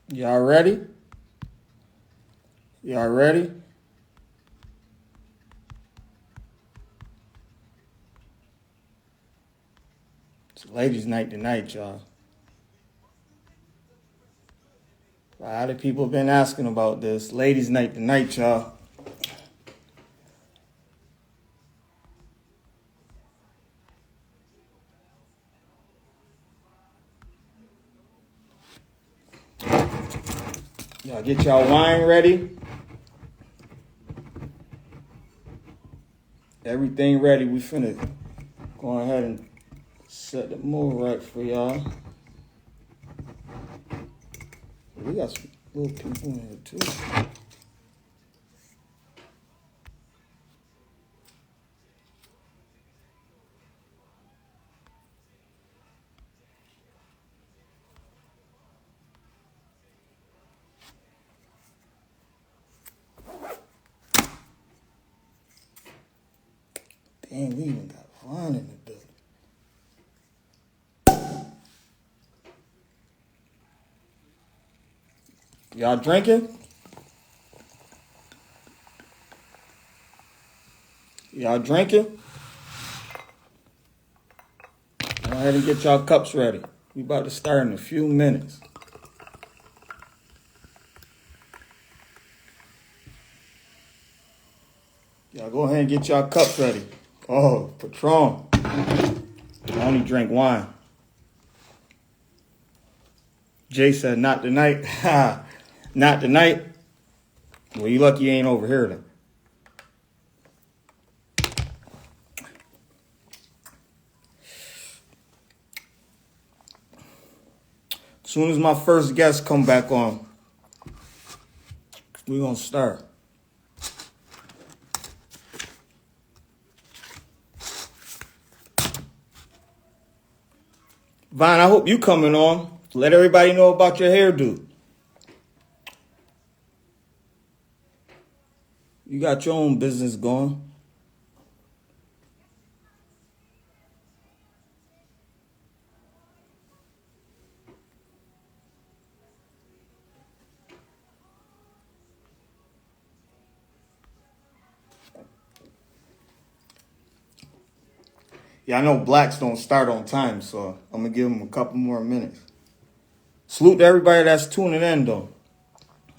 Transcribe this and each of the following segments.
Y'all ready? Y'all ready? It's ladies' night tonight, y'all. A lot of people have been asking about this. Ladies' night tonight, y'all. Y'all get y'all wine ready. Everything ready. We finna go ahead and set the mood right for y'all. We got some little people in here too. Damn, we even got wine in the building. Y'all drinking? Y'all drinking? Go ahead and get y'all cups ready. We about to start in a few minutes. Y'all go ahead and get y'all cups ready. Oh, Patron. I only drink wine. Jay said, not tonight. Not tonight. Well, you lucky you ain't over here then. As soon as my first guest come back on, we're going to start. Vine, I hope you coming on. Let everybody know about your hairdo. You got your own business going. Yeah, I know blacks don't start on time, so I'm going to give them a couple more minutes. Salute to everybody that's tuning in, though.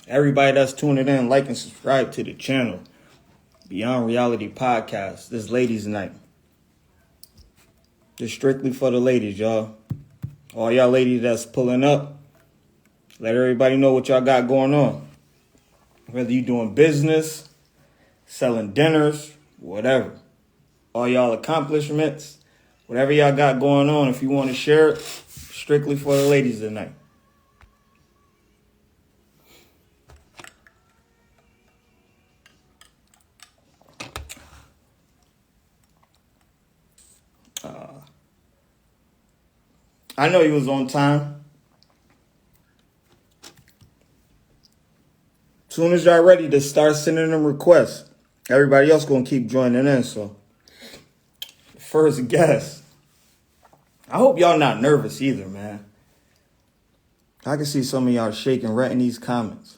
Everybody that's tuning in, like and subscribe to the channel. Beyond Reality Podcast. This ladies' night. Just strictly for the ladies, y'all. All y'all ladies that's pulling up, let everybody know what y'all got going on. Whether you doing business, selling dinners, whatever. All y'all accomplishments, whatever y'all got going on, if you want to share it, strictly for the ladies tonight. I know you was on time. Soon as y'all ready to start sending them requests, everybody else gonna keep joining in. So, first guest. I hope y'all not nervous either, man. I can see some of y'all shaking right in these comments.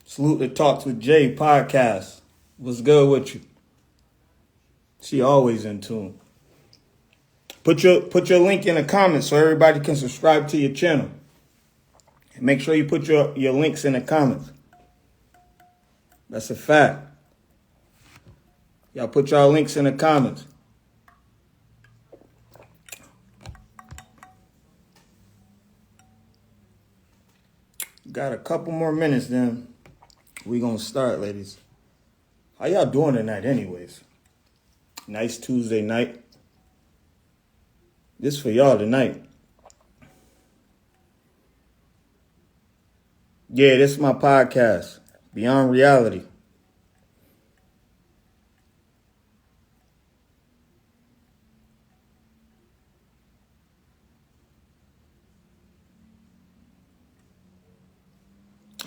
Salute the Talks with Jay podcast. What's good with you? She always in tune. Put your link in the comments so everybody can subscribe to your channel. And make sure you put your links in the comments. That's a fact. Y'all put y'all links in the comments. Got a couple more minutes, then we gonna start, ladies. How y'all doing tonight anyways? Nice Tuesday night. This for y'all tonight. Yeah, this is my podcast, Beyond Reality.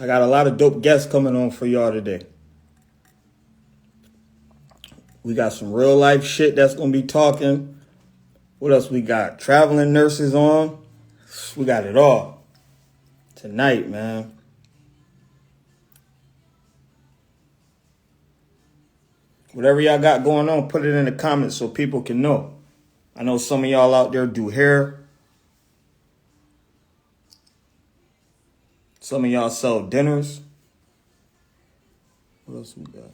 I got a lot of dope guests coming on for y'all today. We got some real life shit that's gonna be talking. What else we got? Traveling nurses on. We got it all tonight, man. Whatever y'all got going on, put it in the comments so people can know. I know some of y'all out there do hair. Some of y'all sell dinners. What else we got?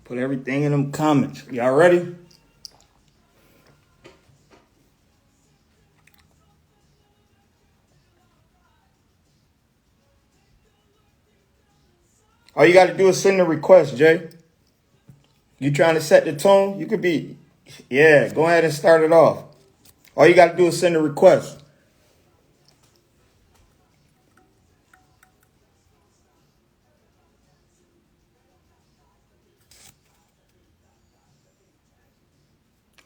Put everything in them comments. Y'all ready? All you got to do is send a request, Jay. You trying to set the tone? You could be, yeah, go ahead and start it off. All you got to do is send a request.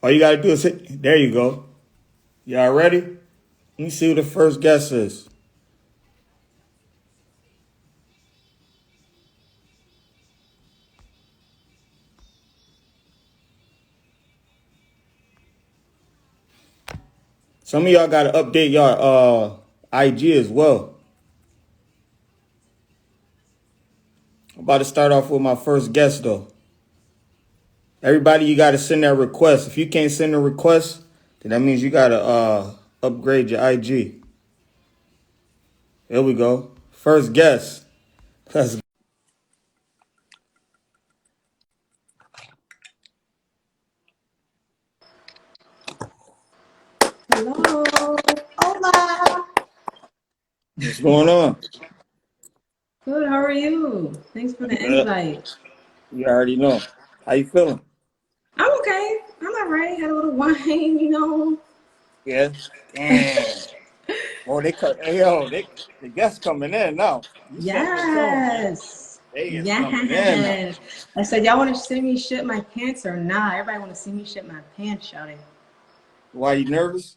All you got to do is hit, there you go. Y'all ready? Let me see who the first guest is. Some of y'all got to update y'all IG as well. I'm about to start off with my first guest, though. Everybody, you got to send that request. If you can't send a request, then that means you got to upgrade your IG. There we go. First guest. Let's go. Hello. Hola. What's going on? Good. How are you? Thanks for I'm the good. invite. You already know. How you feeling? I'm okay. I'm all right. Had a little wine, you know. Yeah. Damn. Oh, the guests coming in now. You setting the tone. Yes. They is coming in now. Yes. I said, y'all want to see me shit my pants or not? Everybody want to see me shit my pants, shouting. Why you nervous?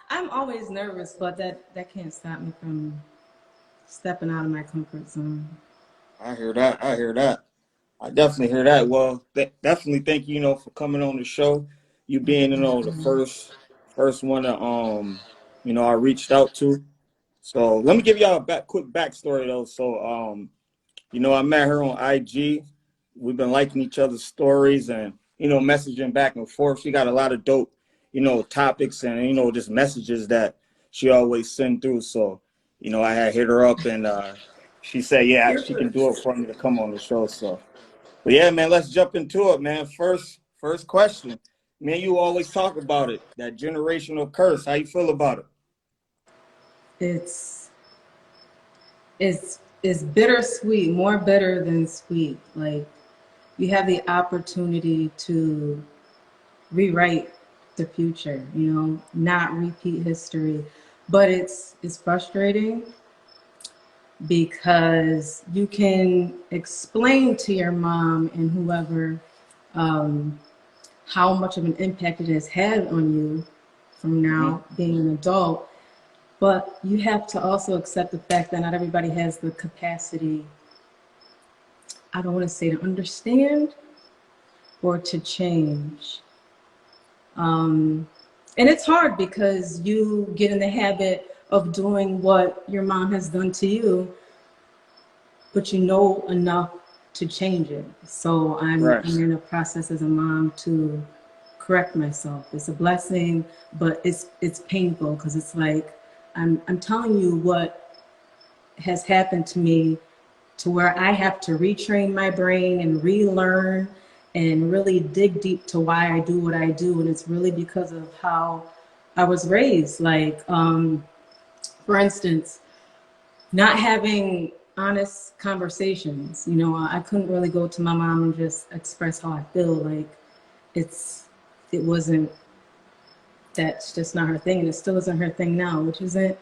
I'm always nervous, but that can't stop me from stepping out of my comfort zone. I hear that. I hear that. I definitely hear that. Well, definitely thank you, for coming on the show. You being, the first one to I reached out to. So let me give y'all a quick backstory though. So I met her on IG. We've been liking each other's stories and, messaging back and forth. She got a lot of dope, topics and, just messages that she always send through. So, I had hit her up and she said, yeah, Here she can first. do it for me to come on the show. So, but yeah, man, let's jump into it, man. First question. Man, you always talk about it, that generational curse. How you feel about it? It's it's bittersweet, more bitter than sweet. Like you have the opportunity to rewrite the future, not repeat history. But it's frustrating because you can explain to your mom and whoever how much of an impact it has had on you from Mm-hmm. now being an adult. But you have to also accept the fact that not everybody has the capacity, I don't want to say to understand or to change. And it's hard because you get in the habit of doing what your mom has done to you, but you know enough to change it. So I'm Right. in a process as a mom to correct myself. It's a blessing, but it's painful because it's like I'm telling you what has happened to me to where I have to retrain my brain and relearn and really dig deep to why I do what I do. And it's really because of how I was raised. Like, for instance, not having honest conversations. I couldn't really go to my mom and just express how I feel. Like, it wasn't, that's just not her thing. And it still isn't her thing now, which isn't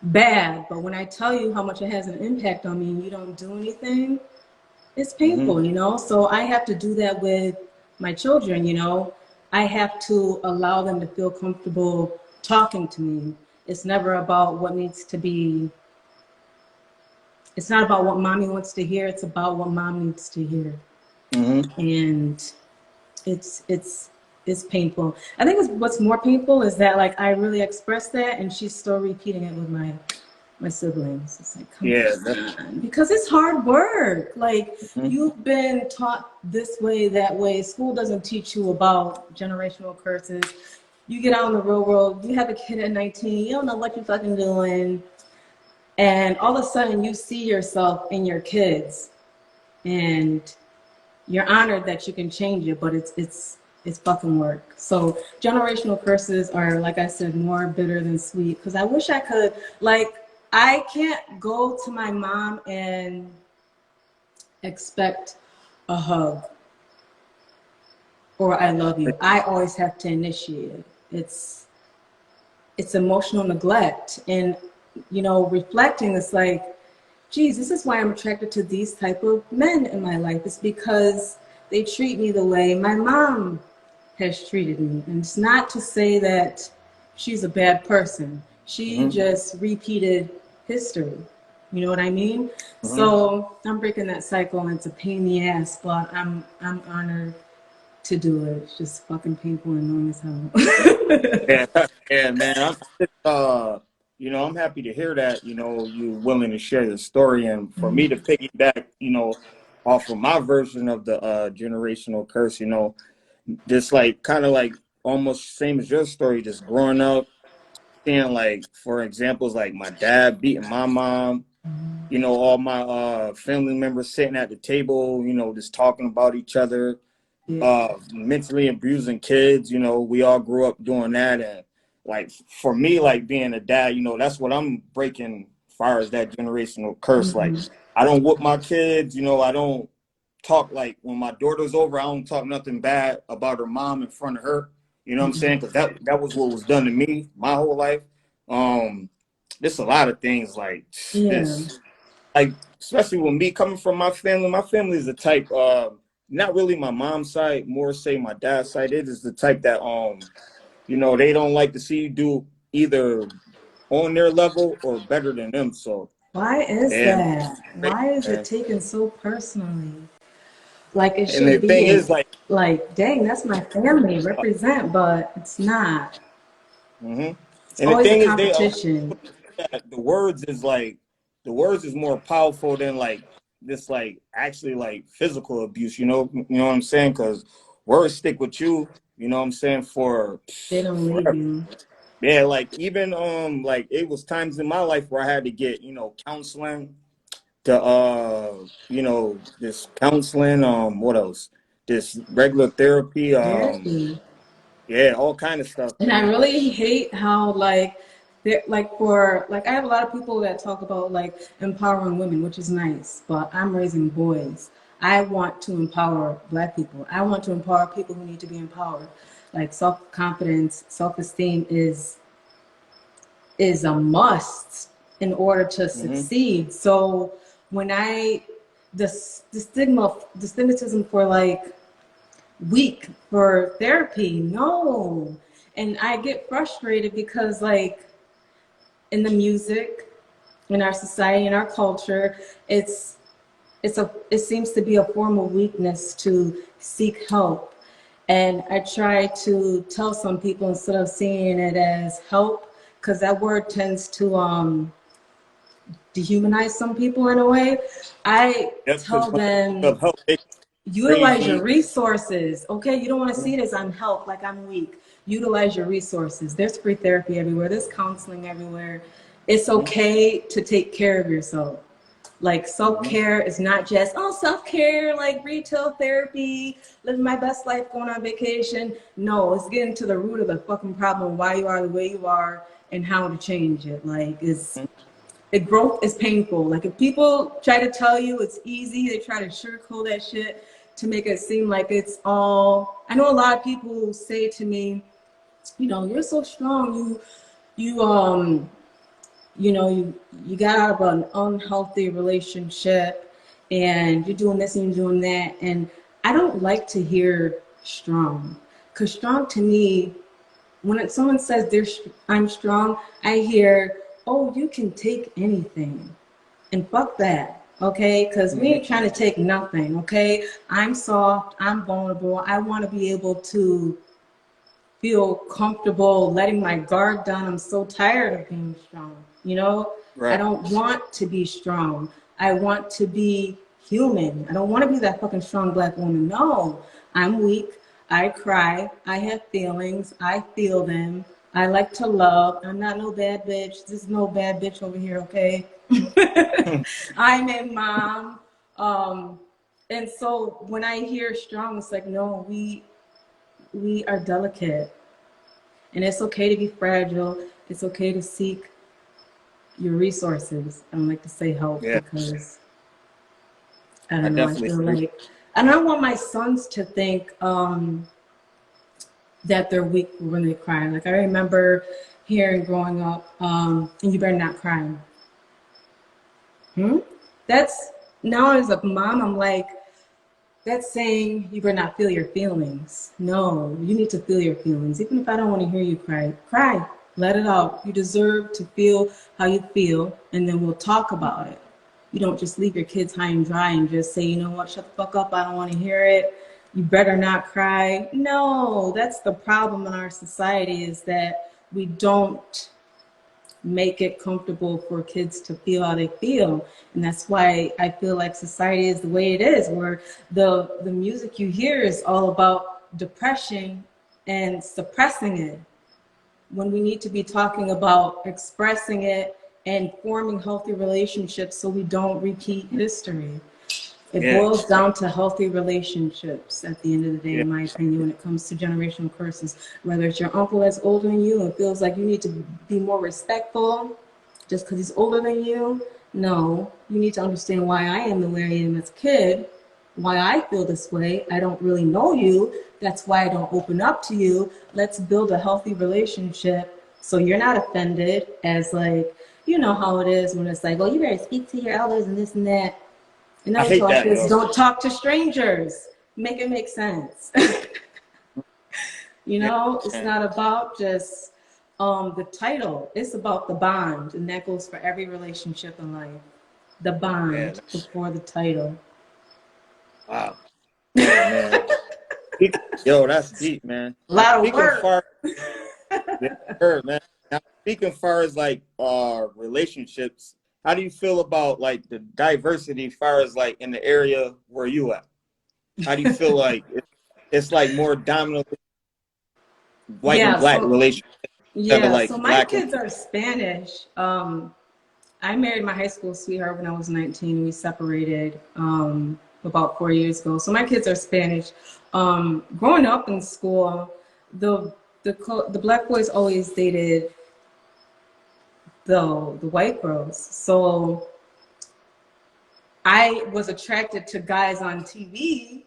bad. But when I tell you how much it has an impact on me and you don't do anything, it's painful, you know? So I have to do that with my children, you know? I have to allow them to feel comfortable talking to me. It's never about what needs to be, it's not about what mommy wants to hear, it's about what mom needs to hear. And it's it's painful. I think what's more painful is that like I really expressed that and she's still repeating it with my siblings. It's like, come Yeah, on, because it's hard work. Like mhm. you've been taught this way, that way. School doesn't teach you about generational curses. You get out in the real world, you have a kid at 19, you don't know what you're fucking doing, and all of a sudden you see yourself in your kids, and you're honored that you can change it, but it's fucking work. So generational curses are, like I said, more bitter than sweet. Because I wish I could, like, I can't go to my mom and expect a hug or I love you. I always have to initiate it. It's emotional neglect, and you know, reflecting, it's like, geez, this is why I'm attracted to these type of men in my life. It's because they treat me the way my mom has treated me. And it's not to say that she's a bad person. She Mhm. just repeated history. You know what I mean? Mhm. So I'm breaking that cycle, and it's a pain in the ass, but I'm honored to do it. It's just fucking painful and annoying as hell. Yeah, yeah, man. You know, I'm happy to hear that. You know, you willing to share your story, and for me to piggyback, you know, off of my version of the generational curse. You know, just like kind of like almost same as your story. Just growing up, seeing like for examples, like my dad beating my mom. You know, all my family members sitting at the table. You know, just talking about each other, Yeah. mentally abusing kids. You know, we all grew up doing that, and like for me, like being a dad, you know, that's what I'm breaking as far as that generational curse. Like I don't whoop my kids. You know, I don't talk like when my daughter's over. I don't talk nothing bad about her mom in front of her. You know what I'm saying? Because that was what was done to me my whole life. Um, there's a lot of things like Yeah. this, like especially with me coming from my family. My family is the type, not really my mom's side, more say my dad's side. It is the type that you know, they don't like to see you do either on their level or better than them. So Why is yeah, that? Why is it man. taken so personally? Like it And should the thing be is, in, like, like, dang, that's my family, represent, but it's not. hmm It's and the always a thing is, they competition. that the words is like the words is more powerful than like this, like actually like physical abuse. You know what I'm saying? Because words stick with you. You know what I'm saying for They don't leave forever. you. Yeah, like even like it was times in my life where I had to get, you know, counseling to you know, this counseling, what else, this regular therapy, Therapy. yeah, all kind of stuff. And I And really hate how like like for like I have a lot of people that talk about like empowering women, which is nice, but I'm raising boys. I want to empower black people. I want to empower people who need to be empowered. Like self-confidence, self-esteem is a must in order to hmm succeed. So when the stigma, the stigmatism for like weak for therapy, no. And I get frustrated because like in the music, in our society, in our culture, it seems to be a form of weakness to seek help. And I try to tell some people instead of seeing it as help, because that word tends to dehumanize some people in a way. I yep, because tell when they think them of help, they utilize your crazy. resources. Okay, you don't want to see it as I'm help, like I'm weak. Utilize your resources. There's free therapy everywhere. There's counseling everywhere. It's hmm okay to take care of yourself. Like hmm self-care is not just self-care like retail therapy, living my best life, going on vacation. No, it's getting to the root of the fucking problem, why you are the way you are and how to change it. Like growth is painful. Like if people try to tell you it's easy, they try to sugarcoat that shit to make it seem like it's all. I know a lot of people who say to me, you know, you're so strong. You you know, you got out of an unhealthy relationship and you're doing this and you're doing that. And I don't like to hear strong, because strong to me, when someone says I'm strong, I hear, oh, you can take anything. And fuck that, okay? Because we Mhm. ain't trying to take nothing, okay? I'm soft, I'm vulnerable. I want to be able to feel comfortable letting my guard down. I'm so tired of being strong, you know? I Right. don't want to be strong. I want to be human. I don't want to be that fucking strong black woman. No, I'm weak. I cry. I have feelings. I feel them. I like to love. I'm not no bad bitch. There's no bad bitch over here, okay? I'm a mom. Um, and so when I hear strong, it's like, no, we are delicate. And it's okay to be fragile. It's okay to seek your resources. I don't like to say help Yeah, because I I don't know. I definitely feel agree. like, and I don't want my sons to think that they're weak when they cry. Like I remember hearing growing up, and you better not cry. Hmm? That's now as a mom, I'm like, that's saying you better not feel your feelings. No, you need to feel your feelings. Even if I don't want to hear you cry, cry. Let it out. You deserve to feel how you feel, and then we'll talk about it. You don't just leave your kids high and dry and just say, you know what, shut the fuck up. I don't want to hear it. You better not cry. No, that's the problem in our society is that we don't make it comfortable for kids to feel how they feel. And that's why I feel like society is the way it is, where the music you hear is all about depression and suppressing it, when we need to be talking about expressing it and forming healthy relationships so we don't repeat history. It Yeah, boils down to healthy relationships at the end of the day, yeah, in my opinion, when it comes to generational curses. Whether it's your uncle that's older than you and feels like you need to be more respectful just because he's older than you. No, you need to understand why I am the way I am as a kid, why I feel this way. I don't really know you. That's why I don't open up to you. Let's build a healthy relationship so you're not offended as like, you know how it is when it's like, well, you better speak to your elders and this and that. And I then we hate told that, kids, yo. don't talk to strangers. Make it make sense. You Yeah, know, it's man. not about just the title. It's about the bond. And that goes for every relationship in life. The Yeah, bond man. before the title. Wow. Yeah, man. Yo, that's deep, man. A Now lot of speaking work. far, yeah, sure, man. Now speaking far as like relationships, how do you feel about like the diversity far as like in the area where you at? How do you feel like it's like more dominantly white and Yeah, black so relationship instead of yeah, like so my black and kids are Spanish. I married my high school sweetheart when I was 19. We separated about 4 years ago. So my kids are Spanish. Growing up in school, the the black boys always dated the white girls. So I was attracted to guys on TV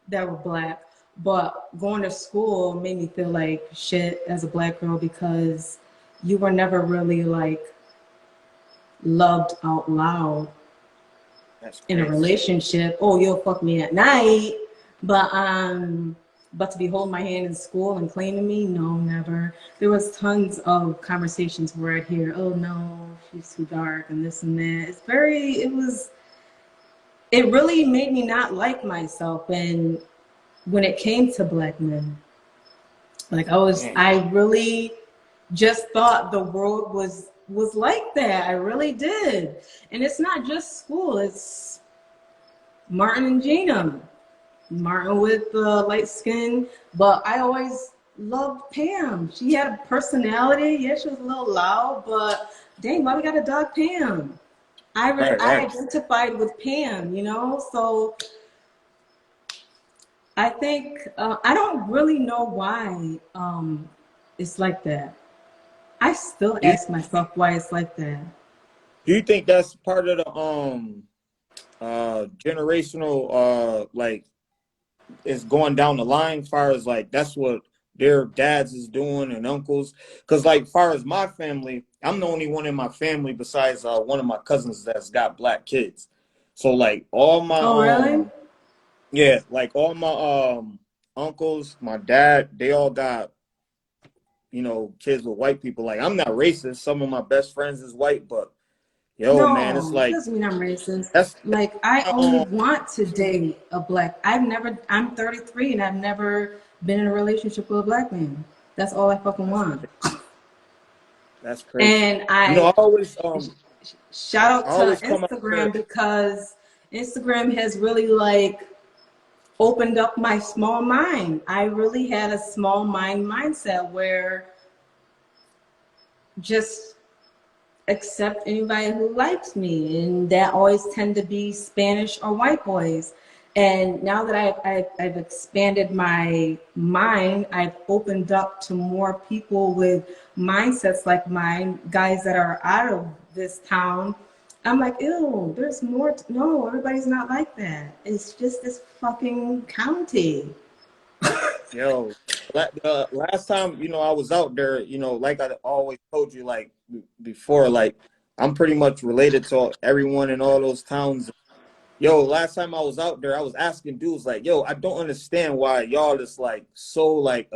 that were black, but going to school made me feel like shit as a black girl because you were never really like loved out loud that's in a crazy. relationship. Oh, you'll fuck me at night, but to be holding my hand in school and claiming me, no, never. There was tons of conversations where I'd hear, oh no, she's too dark and this and that. It really made me not like myself. And when it came to black men, like Yeah. I really just thought the world was like that. I really did. And it's not just school, it's Martin and Gina. Martin with the light skin, but I always loved Pam. She had a personality. Yeah, she was a little loud, but dang, why we got a dog Pam? Right, I right. identified with Pam, you know. So I think I don't really know why it's like that. I still Do you, ask myself why it's like that. do you think that's part of the generational like is going down the line far as like that's what their dads is doing and uncles. Because like far as my family, I'm the only one in my family besides one of my cousins that's got black kids. So like all my Oh, really? yeah, like all my uncles, my dad, they all got, kids with white people. Like I'm not racist. Some of my best friends is white, but yo, man, it's No, it like doesn't mean I'm racist. that's Like, I only um want to date a black. I'm 33 and I've never been in a relationship with a black man. That's all I fucking that's want. crazy. That's crazy. And I I always shout I out to always come out Instagram here. because Instagram has really like opened up my small mind. I really had a small mind mindset where just accept anybody who likes me, and that always tend to be Spanish or white boys. And now that I've expanded my mind, I've opened up to more people with mindsets like mine, guys that are out of this town. I'm like, ew, there's more. No, everybody's not like that. It's just this fucking county. Yo, the last time, I was out there, like I always told you, like before, like I'm pretty much related to everyone in all those towns. Yo, last time I was out there, I was asking dudes like, yo, I don't understand why y'all is like so like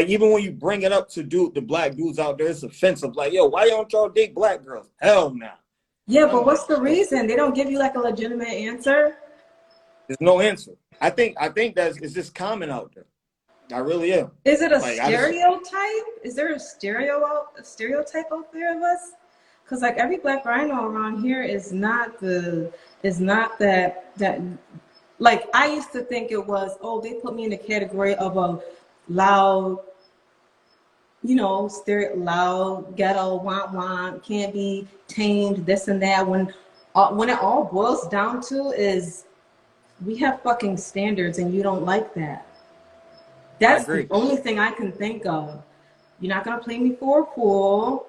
even when you bring it up to the black dudes out there, it's offensive. Like, yo, why don't y'all date black girls? Hell no. Yeah, I'm but what's like, the yo, reason? They don't give you like a legitimate answer. there's no answer. I think that's it's just common out there. I really am. Is it a Like I just stereotype? Is there a stereotype out there of us? Because like every black girl I know around here is not that like I used to think it was, oh, they put me in the category of a loud, loud ghetto want want, can't be tamed, this and that. When it all boils down to is we have fucking standards and you don't like that. I That's the agree. only thing I can think of. You're not gonna play me for a fool.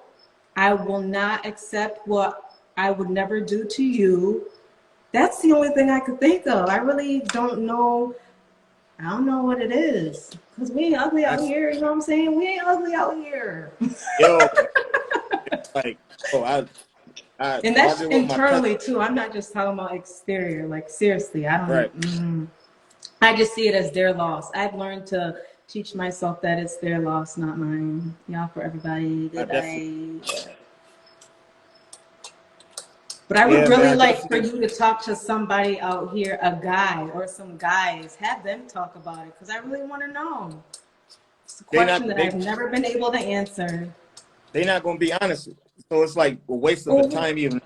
I will not accept what I would never do to you. That's the only thing I could think of. I really don't know. I don't know what it is. Because we ain't ugly out That's here, you know what I'm saying? We ain't ugly out here. yo, like oh I And I that's did with my cousin. internally too. I'm not just talking about exterior. Like seriously, I Right. don't. I just see it as their loss. I've learned to teach myself that it's their loss, not mine. Y'all for everybody. I definitely Goodbye. But I would yeah, man, really I like for definitely you to talk to somebody out here, a guy or some guys, have them talk about it because I really want to know. It's a they question not that they I've never been able to answer. they not gonna be honest. So it's like a waste of a Oh, time even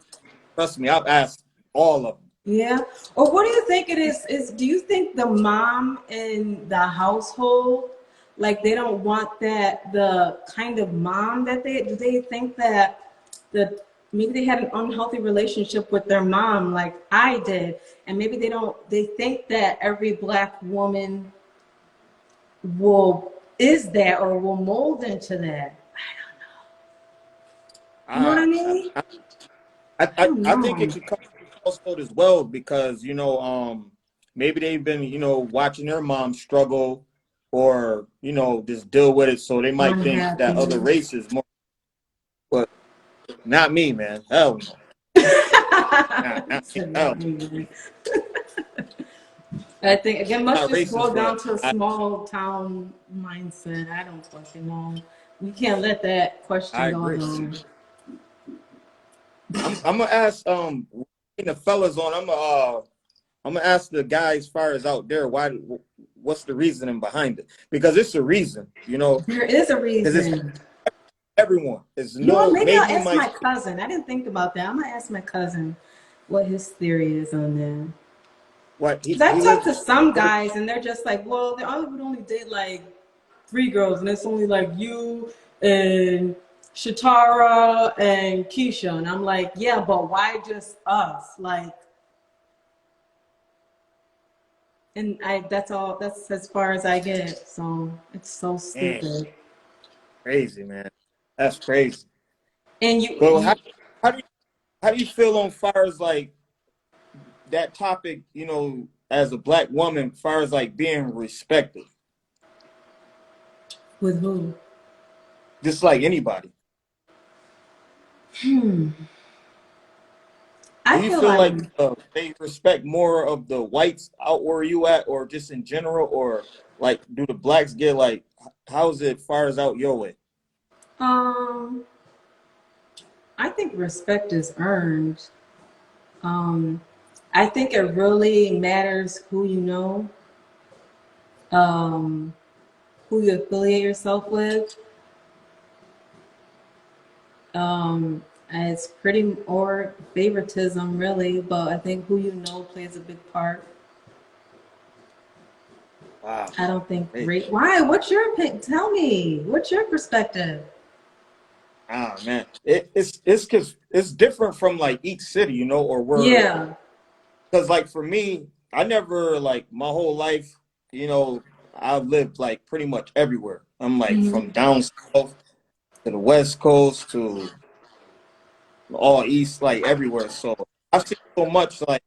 trust me, I've asked all of them. yeah. Or what do you think it is? Do you think the mom in the household, like they don't want that the kind of mom that do they think that the maybe they had an unhealthy relationship with their mom like I did, and maybe they think that every black woman will is that or will mold into that. You know what I I mean? I don't I think know. it could come from the household as well because maybe they've been watching their mom struggle or just deal with it, so they might think that other Unhappy. race is more, but not me, man. Hell no. Not me. Said Hell not me. I think again no. must Not just racist, boil but down to a small town mindset. I don't fucking know. We can't let that I question go agree. though. I'm gonna ask the fellas on. I'm gonna ask the guys far as out there what's the reasoning behind it, because it's a reason, There is a because it's reason. everyone. It's You know what? no Maybe maybe I'll you ask might my cousin. I didn't think about that. I'm gonna ask my cousin what his theory is on that. what Because he I talked lives to some guys and they're just like, well, they would only date like three girls, and it's only like you and Shatara and Keisha. And I'm like, yeah, but why just us? Like, and I that's all that's as far as I get. So it's so man, stupid. crazy, man. That's crazy. And But you how do you how do you feel on far as like that topic, as a black woman, far as like being respected? With who? Just like anybody. Do I you feel feel like, like they respect more of the whites out where you at, or just in general, or like do the blacks get like how's it far as out your way? um, I think respect is earned. Um, I think it really matters who you know, um, who you affiliate yourself with. And it's pretty or favoritism really, but I think who you know plays a big part. Wow. I don't think Hey, great. Why? What's your opinion? Tell me. What's your perspective? ah man, it's because it's different from like each city, you know, or where Yeah. because like for me, I never like my whole life, you know, I've lived like pretty much everywhere. I'm like from Hmm. down south to the west coast to all east, like everywhere. So I've seen so much like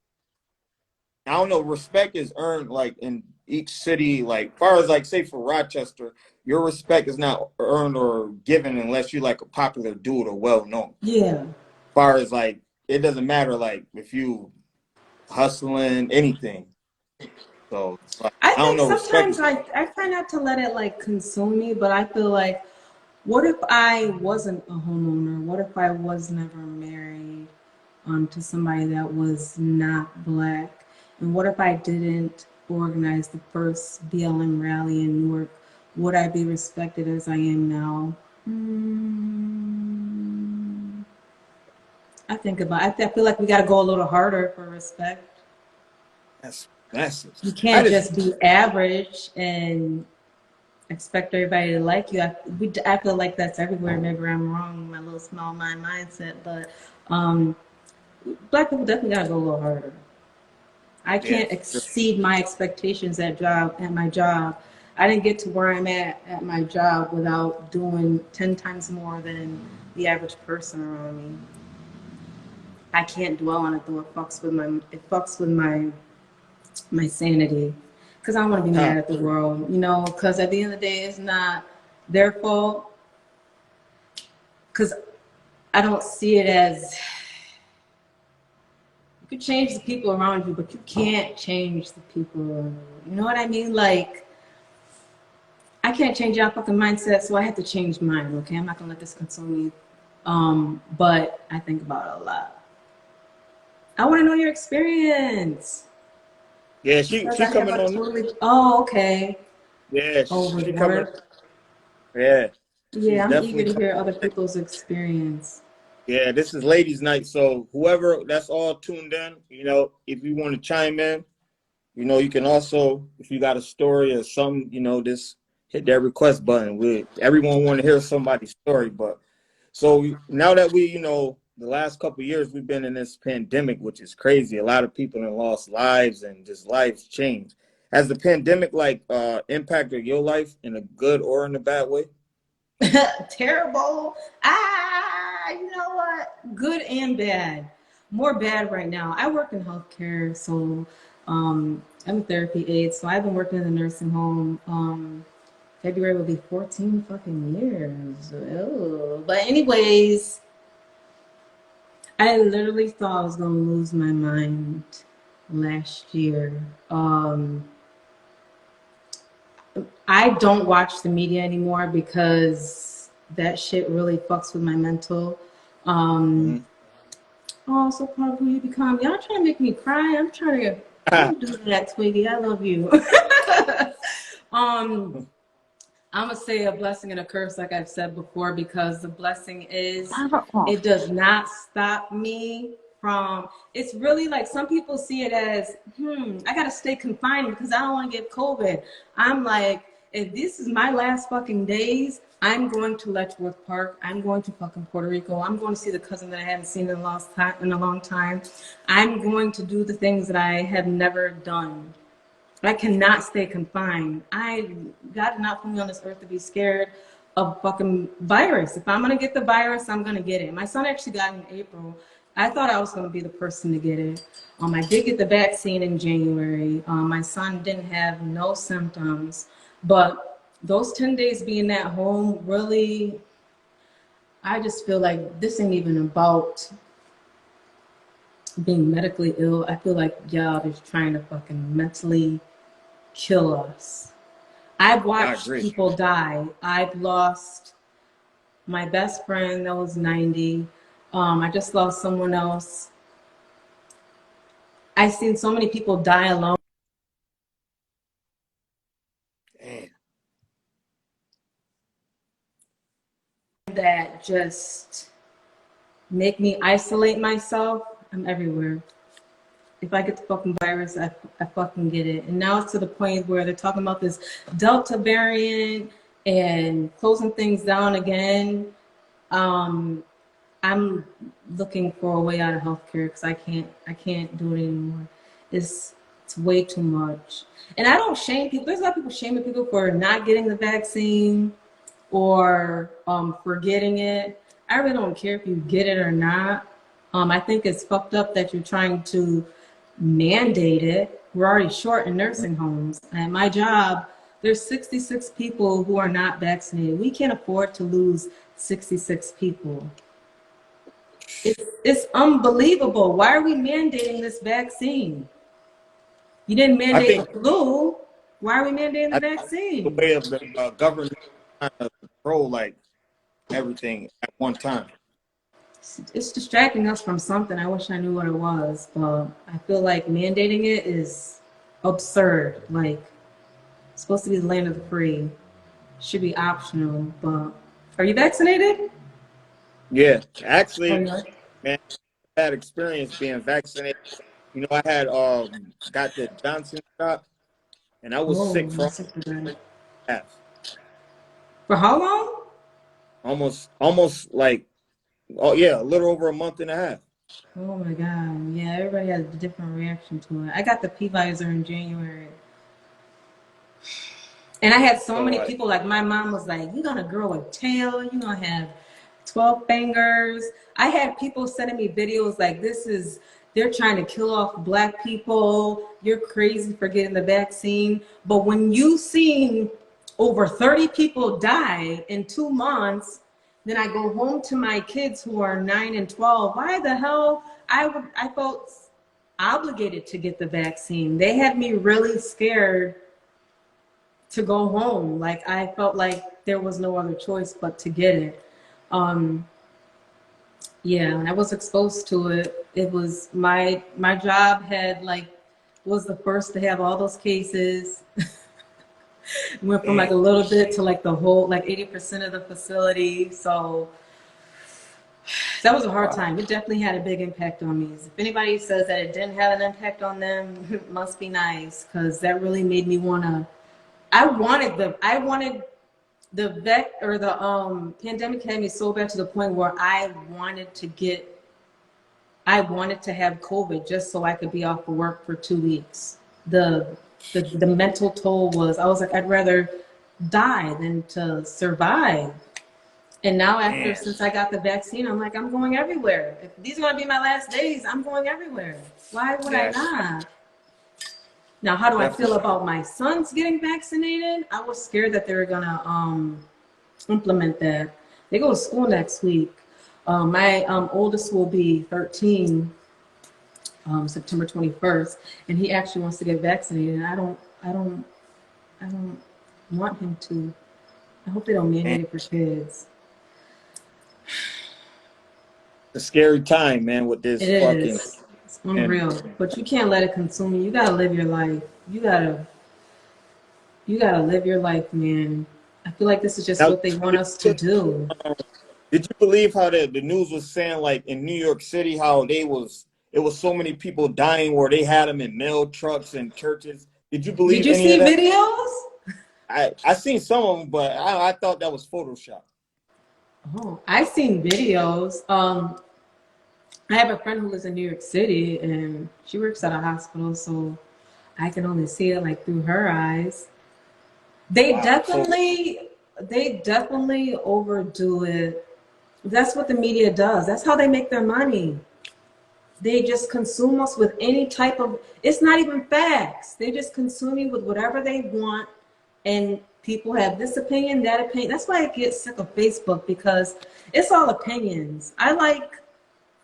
I don't know, respect is earned like in each city, like far as like say for Rochester, your respect is not earned or given unless you're like a popular dude or well known. Yeah. Far as like it doesn't matter like if you hustling anything. So it's like I I don't think know, respect sometimes is I try not to let it like consume me, but I feel like, what if I wasn't a homeowner? What if I was never married to somebody that was not black? And what if I didn't organize the first BLM rally in Newark? Would I be respected as I am now? Mm, I think about. I feel like we got to go a little harder for respect. that's massive. You I can't just just be average and expect everybody to like you. I feel like that's everywhere. Maybe I'm wrong, my little small mind mindset, but um, black people definitely gotta go a little harder. I yeah, can't exceed my expectations at my job. I didn't get to where I'm at my job without doing 10 times more than the average person around me. I can't dwell on it though. It fucks with my sanity because I don't want to be huh. mad at the world, because at the end of the day, it's not their fault. Because I don't see it as you could change the people around you, but you can't change the people around you. You know what I mean? Like, I can't change your fucking mindset, so I have to change mine, okay? I'm not gonna let this consume me. But I think about it a lot. I want to know your experience Yeah, because she I have coming a on. totally. Oh, okay. Yeah, Oh, with she coming. work. Yeah, she's Yeah, I'm eager definitely to coming. hear other people's experience. Yeah, this is ladies' night, so whoever that's all tuned in, you know, if you want to chime in, you know, you can also, if you got a story or something, you know, just hit that request button. We everyone want to hear somebody's story, but so now that we, you know, the last couple of years we've been in this pandemic, which is crazy. A lot of people have lost lives and just lives changed. Has the pandemic like impacted your life in a good or in a bad way? Terrible. You know what? Good and bad. More bad right now. I work in healthcare, so I'm a therapy aide. So I've been working in the nursing home. February will be 14 fucking years. Oh. But anyways, I literally thought I was gonna lose my mind last year. I don't watch the media anymore because that shit really fucks with my mental. Um, Mm-hmm. oh, so proud of who you become. Y'all trying to make me cry. I'm trying to. Don't do that, Twiggy. I love you. um, I'm gonna say a blessing and a curse, like I've said before, because the blessing is it does not stop me from. It's really like some people see it as, I gotta stay confined because I don't want to get COVID. I'm like, if this is my last fucking days, I'm going to Letchworth Park. I'm going to fucking Puerto Rico. I'm going to see the cousin that I haven't seen in a long time. I'm going to do the things that I have never done. I cannot stay confined. God did not put me on this earth to be scared of fucking virus. If I'm gonna get the virus, I'm gonna get it. My son actually got it in April. I thought I was gonna be the person to get it. I did get the vaccine in January. My son didn't have no symptoms, but those 10 days being at home, really, I just feel like this ain't even about being medically ill. I feel like y'all is trying to fucking mentally kill us. I've I watched agree. people die. I've lost my best friend that was 90. I just lost someone else. I've seen so many people die alone Damn. that just make me isolate myself. I'm everywhere. If I get the fucking virus, I fucking get it. And now it's to the point where they're talking about this Delta variant and closing things down again. Um, I'm looking for a way out of healthcare because I can't do it anymore. It's way too much. And I don't shame people. There's a lot of people shaming people for not getting the vaccine or for getting it. I really don't care if you get it or not. I think it's fucked up that you're trying to mandate it. We're already short in nursing homes. At my job, there's 66 people who are not vaccinated. We can't afford to lose 66 people. It's unbelievable. Why are we mandating this vaccine? You didn't I mandate the think flu. Why are we mandating the I think the vaccine? way of the government trying to control like everything at one time. It's distracting us from something. I wish I knew what it was, but I feel like mandating it is absurd. Like, it's supposed to be the land of the free. Should be optional, but are you vaccinated? Yeah, Oh, actually, yeah. man, bad experience being vaccinated. You know, I had got the Johnson shot, and I was Oh, sick my for sister died. half, For how long? almost like oh yeah, a little over a month and a half. Oh my God. Yeah, everybody has a different reaction to it. I got the P visor in January. And I had so So many people, like my mom was like, you're gonna grow a tail, you're gonna have 12 fingers. I had people sending me videos like they're trying to kill off black people. You're crazy for getting the vaccine. But when you seen over 30 people die in 2 months, then I go home to my kids who are 9 and 12. Why the hell I felt obligated to get the vaccine. They had me really scared to go home. Like I felt like there was no other choice but to get it. Um, yeah, and I was exposed to it. It was my job had like was the first to have all those cases. Went from like damn, a little bit to like the whole like 80% of the facility. So that was a hard wow, time. It definitely had a big impact on me. If anybody says that it didn't have an impact on them, it must be nice because that really made me wanna. I wanted the vet or the pandemic had me so bad to the point where I wanted to have COVID just so I could be off of work for 2 weeks. The the mental toll was I was like I'd rather die than to survive. And now after damn, since I got the vaccine, I'm like I'm going everywhere. If these are gonna be my last days, I'm going everywhere. Why would I yes, not? Now, how do I feel definitely. about my sons getting vaccinated? I was scared that they were gonna implement that. They go to school next week. My oldest will be 13, September 21st, and he actually wants to get vaccinated. And I don't want him to. I hope they don't And mandate it for kids. it's a scary time, man, with It this fucking is. It's and unreal. But you can't let it consume you. You gotta live your life. You gotta live your life, man. I feel like this is just now. what they want us to do. Did you believe how the news was saying like in New York City how it was so many people dying where they had them in mail trucks and churches? Did you Did believe you any of see that? videos? I seen some of them, but I thought that was Photoshop. Oh, I seen videos. I have a friend who lives in New York City and she works at a hospital, so I can only see it like through her eyes. They Wow. So definitely they definitely overdo it. That's what the media does. That's how they make their money. They just consume us with any type of it's not even facts. They just consume you with whatever they want and people have this opinion, that opinion. That's why I get sick of Facebook, because it's all opinions. I like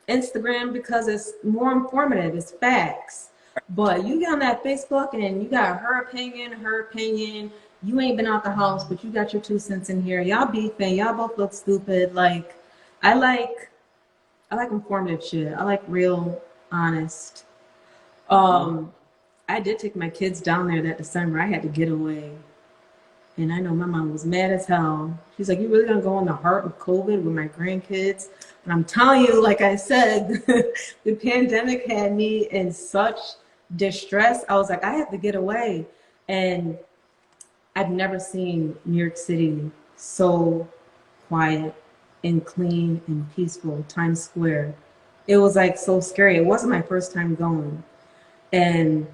Instagram because it's more informative, it's facts. But you get on that Facebook and you got her opinion. You ain't been out the house, but you got your 2 cents in here. Y'all beefing, y'all both look stupid. Like, I like informative shit. I like real, honest. I did take my kids down there that December. I had to get away. And I know my mom was mad as hell. She's like, you really gonna go in the heart of COVID with my grandkids? And I'm telling you, like I said, the pandemic had me in such distress. I was like, I have to get away. And I've never seen New York City so quiet and clean and peaceful. Times Square. It was like so scary. It wasn't my first time going. And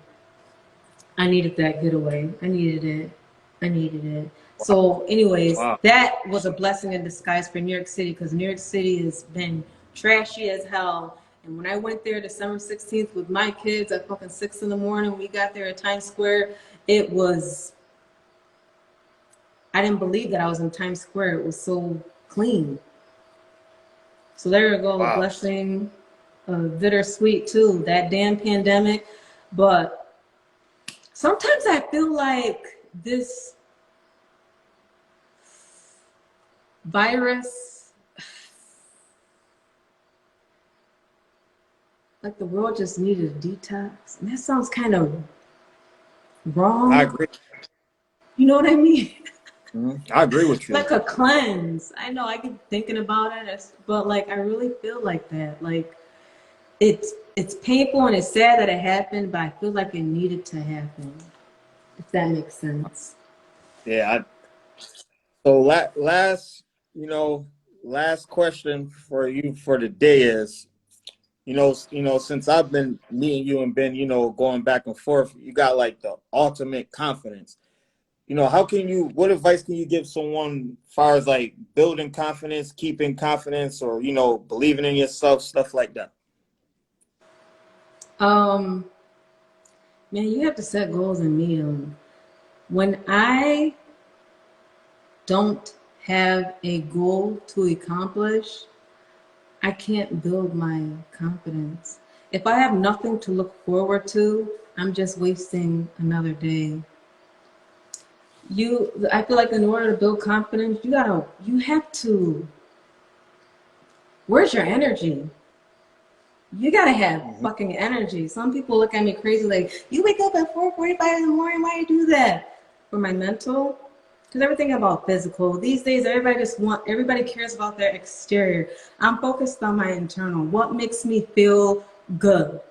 I needed that getaway. I needed it. So anyways, Wow. that was a blessing in disguise for New York City, because New York City has been trashy as hell. And when I went there December 16th with my kids at fucking 6 in the morning, we got there at Times Square. I didn't believe that I was in Times Square. It was so clean. So there you go, Wow. a blessing, bittersweet too, that damn pandemic. But sometimes I feel like this virus, like the world just needed a detox. And that sounds kind of wrong. I agree. You know what I mean? I agree with you. Like a cleanse. I know I keep thinking about it, but like I really feel like that. Like it's painful and it's sad that it happened, but I feel like it needed to happen. If that makes sense. Yeah. So last question for you for the day is, since I've been meeting you and been, going back and forth, you got like the ultimate confidence. What advice can you give someone as far as like building confidence, keeping confidence, or, believing in yourself, stuff like that? Man, you have to set goals and meet them. When I don't have a goal to accomplish, I can't build my confidence. If I have nothing to look forward to, I'm just wasting another day. I feel like in order to build confidence, where's your energy? You gotta have fucking energy. Some people look at me crazy, like, you wake up at 4:45 in the morning, why you do that? For my mental, because everything about physical. These days, everybody cares about their exterior. I'm focused on my internal. What makes me feel good?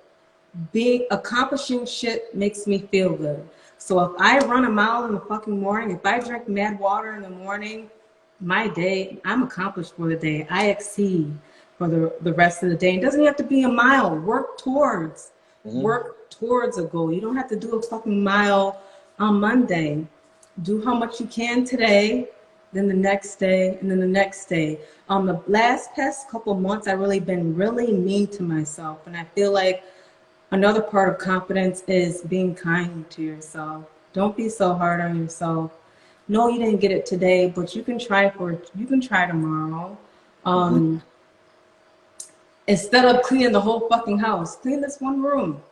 Accomplishing shit makes me feel good. So if I run a mile in the fucking morning, if I drink mad water in the morning, my day, I'm accomplished for the day. I exceed for the rest of the day. It doesn't have to be a mile. Work towards a goal. You don't have to do a fucking mile on Monday. Do how much you can today, then the next day, and then the next day. The past couple months, I've really been really mean to myself. And I feel like another part of confidence is being kind to yourself. Don't be so hard on yourself. No, you didn't get it today, but you can try tomorrow. Instead of cleaning the whole fucking house, clean this one room.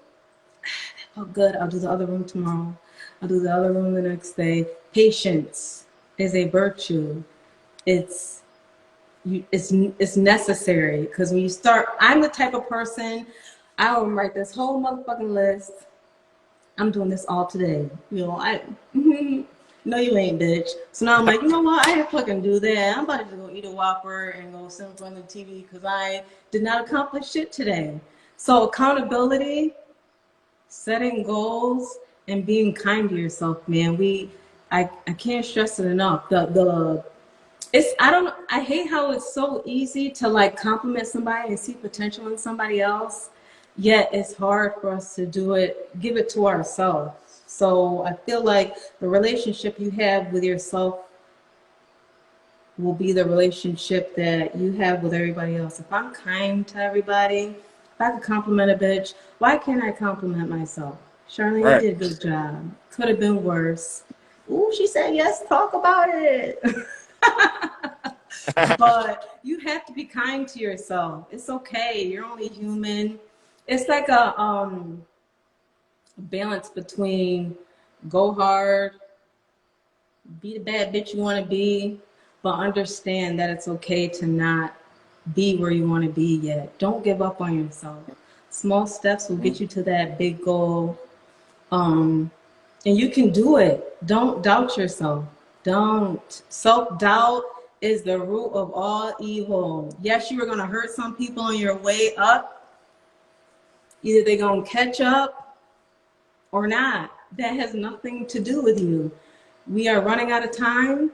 Oh, good. I'll do the other room tomorrow. I'll do the other room the next day. Patience is a virtue. It's necessary, because when you start, I'm the type of person, I will write this whole motherfucking list. I'm doing this all today. No, you ain't, bitch. So now I'm like, you know what? I didn't fucking do that. I'm about to go eat a Whopper and go sit in front of the TV because I did not accomplish shit today. So accountability, setting goals, and being kind to yourself, man. I can't stress it enough. I hate how it's so easy to like compliment somebody and see potential in somebody else, yet it's hard for us to give it to ourselves. So I feel like the relationship you have with yourself will be the relationship that you have with everybody else. If I'm kind to everybody, if I could compliment a bitch, why can't I compliment myself? Charlene, Right. you did a good job. Could have been worse. Ooh, she said yes, talk about it. But you have to be kind to yourself. It's okay. You're only human. It's like a balance between go hard, be the bad bitch you want to be, but understand that it's okay to not be where you want to be yet. Don't give up on yourself. Small steps will get you to that big goal. And you can do it. Don't doubt yourself. Don't. Self-doubt is the root of all evil. Yes, you are going to hurt some people on your way up. Either they're going to catch up or not. That has nothing to do with you. We are running out of time.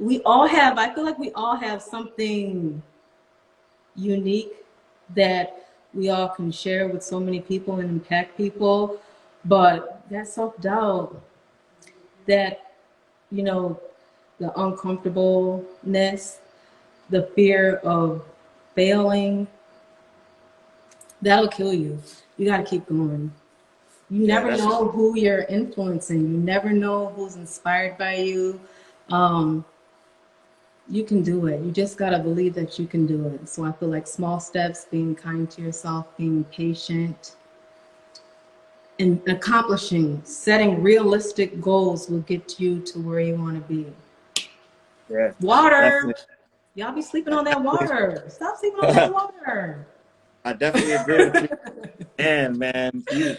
I feel like we all have something unique that we all can share with so many people and impact people. But that self-doubt, that, you know, the uncomfortableness, the fear of failing, that'll kill you. You got to keep going. You never know who you're influencing. You never know who's inspired by you. You can do it. You just got to believe that you can do it. So I feel like small steps, being kind to yourself, being patient, and accomplishing, setting realistic goals will get you to where you want to be. Yeah. Water. Definitely. Y'all be sleeping on that water. Stop sleeping on that water. I definitely agree with you. And man, you're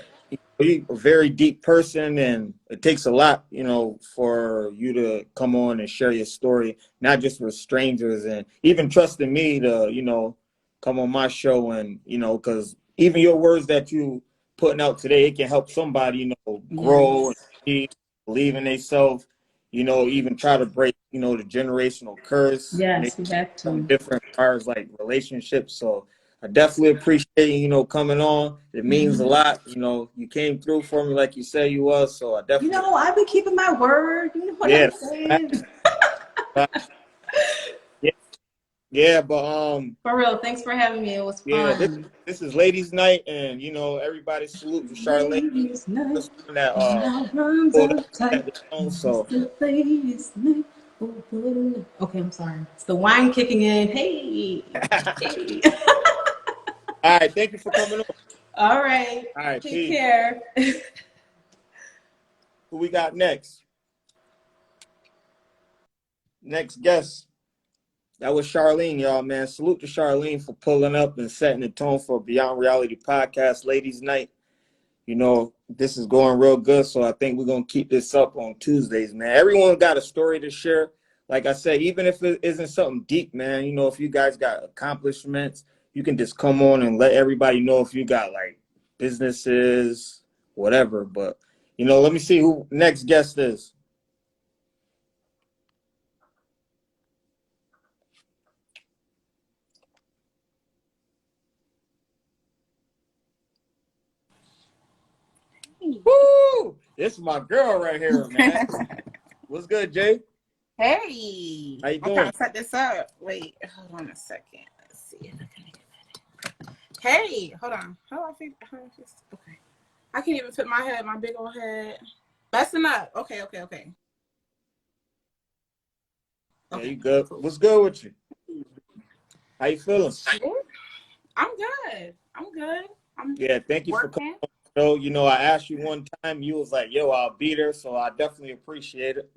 a very deep person, and it takes a lot, for you to come on and share your story, not just with strangers, and even trusting me to, come on my show, and because even your words that you putting out today, it can help somebody, grow and believe in themselves, even try to break, the generational curse. Yes, we have to. Different parts like relationships. So I definitely appreciate coming on. It means a lot. You came through for me like you said you was. So I definitely. I've been keeping my word. You know what I'm saying? Yeah, but for real, thanks for having me. It was fun. Yeah, this is Ladies' Night, and everybody salute to Charlene. Ladies' Night. So. Okay, I'm sorry. It's the wine kicking in. Hey. Hey. All right, thank you for coming on. All right. Take peace. care. Who we got next? Next guest. That was Charlene, y'all, man. Salute to Charlene for pulling up and setting the tone for Beyond Reality Podcast Ladies' Night. This is going real good, so I think we're going to keep this up on Tuesdays, man. Everyone got a story to share. Like I said, even if it isn't something deep, man, if you guys got accomplishments, you can just come on and let everybody know if you got, like, businesses, whatever. But, let me see who next guest is. Woo! This is my girl right here, man. What's good, Jay? Hey. How you doing? I'm trying to set this up. Wait, hold on a second. Let's see if I can get it. Hey, hold on. How do I figure? Okay. I can't even fit my head, my big old head. Messing up. Okay. Yeah, you good? What's good with you? How you feeling? I'm good. Yeah, thank you for coming. So, I asked you one time, you was like, yo, I'll be there. So I definitely appreciate it.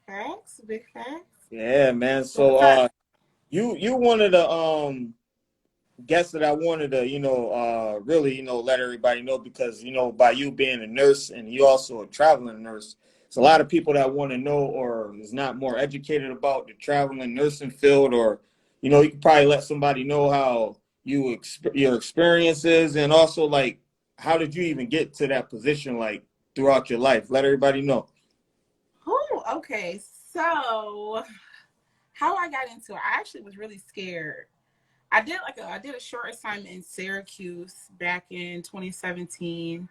Facts, big facts. Yeah, man. So you one of the guests that I wanted to, really, let everybody know because, by you being a nurse and you also a traveling nurse, it's a lot of people that want to know or is not more educated about the traveling nursing field, or, you could probably let somebody know how your experiences, and also, like, how did you even get to that position, like, throughout your life? Let everybody know. Oh, okay. So how I got into it, I actually was really scared. I did a short assignment in Syracuse back in 2017,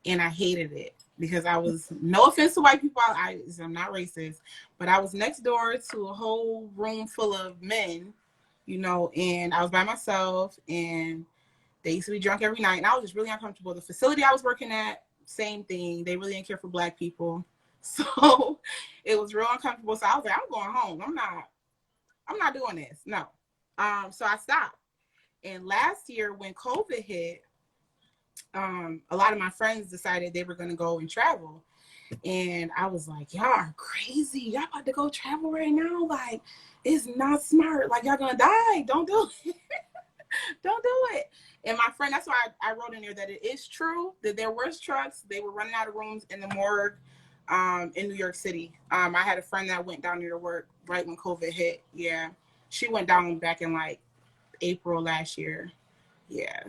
and I hated it because I was, no offense to white people, I'm not racist, but I was next door to a whole room full of men, and I was by myself, and they used to be drunk every night, and I was just really uncomfortable. The facility I was working at, same thing. They really didn't care for black people. So it was real uncomfortable. So I was like, I'm going home. I'm not doing this. No. So I stopped. And last year when COVID hit, a lot of my friends decided they were going to go and travel. And I was like, y'all are crazy. Y'all about to go travel right now? Like, it's not smart. Like, y'all gonna die. Don't do it. Don't do it. And my friend, that's why I wrote in there that it is true that there was trucks. They were running out of rooms in the morgue in New York City. I had a friend that went down there to work right when COVID hit. Yeah. She went down back in like April last year. Yeah.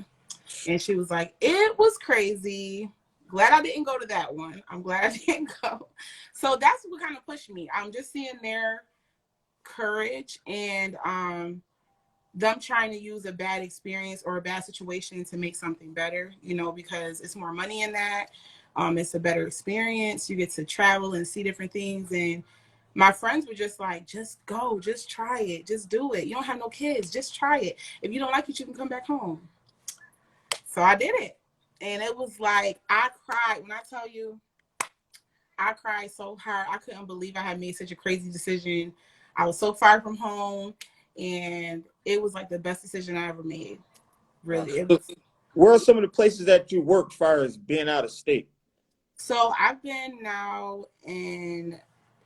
And she was like, it was crazy. Glad I didn't go to that one. I'm glad I didn't go. So that's what kind of pushed me. I'm just seeing their courage and them trying to use a bad experience or a bad situation to make something better, you know, because it's more money in that. It's a better experience. You get to travel and see different things. And my friends were just like, just go, just try it, just do it. You don't have no kids, just try it. If you don't like it, you can come back home. So I did it. And it was like, I cried. When I tell you, I cried so hard. I couldn't believe I had made such a crazy decision. I was so far from home. And it was like the best decision I ever made. Really. It was. Where are some of the places that you worked as far as being out of state? So I've been now in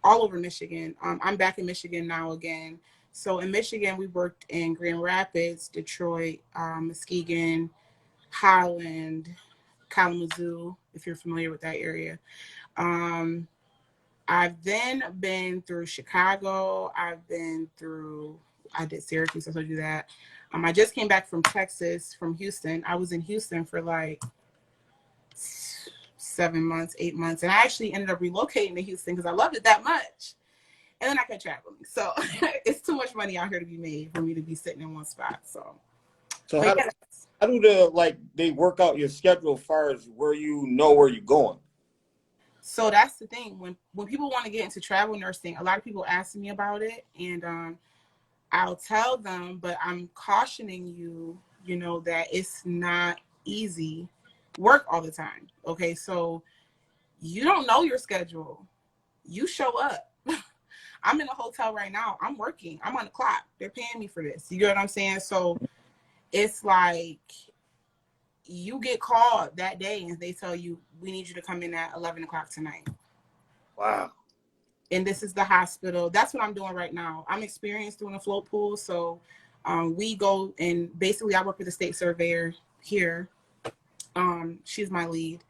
all over Michigan. I'm back in Michigan now again. So in Michigan, we worked in Grand Rapids, Detroit, Muskegon, Holland, Kalamazoo, if you're familiar with that area. I've then been through Chicago. I did Syracuse, I told you that. I just came back from Texas, from Houston. I was in Houston for like 7 months, 8 months. And I actually ended up relocating to Houston because I loved it that much. And then I kept traveling. So it's too much money out here to be made for me to be sitting in one spot. So how do they work out your schedule as far as where you know where you're going? So that's the thing. When people want to get into travel nursing, a lot of people ask me about it. And I'll tell them, but I'm cautioning you, you know, that it's not easy work all the time. Okay, so you don't know your schedule. You show up. I'm in a hotel right now. I'm working. I'm on the clock. They're paying me for this. You get what I'm saying? So it's like you get called that day and they tell you, we need you to come in at 11 o'clock tonight. Wow. And this is the hospital. That's what I'm doing right now. I'm experienced doing a float pool. So we go and basically I work with the state surveyor here. She's my lead.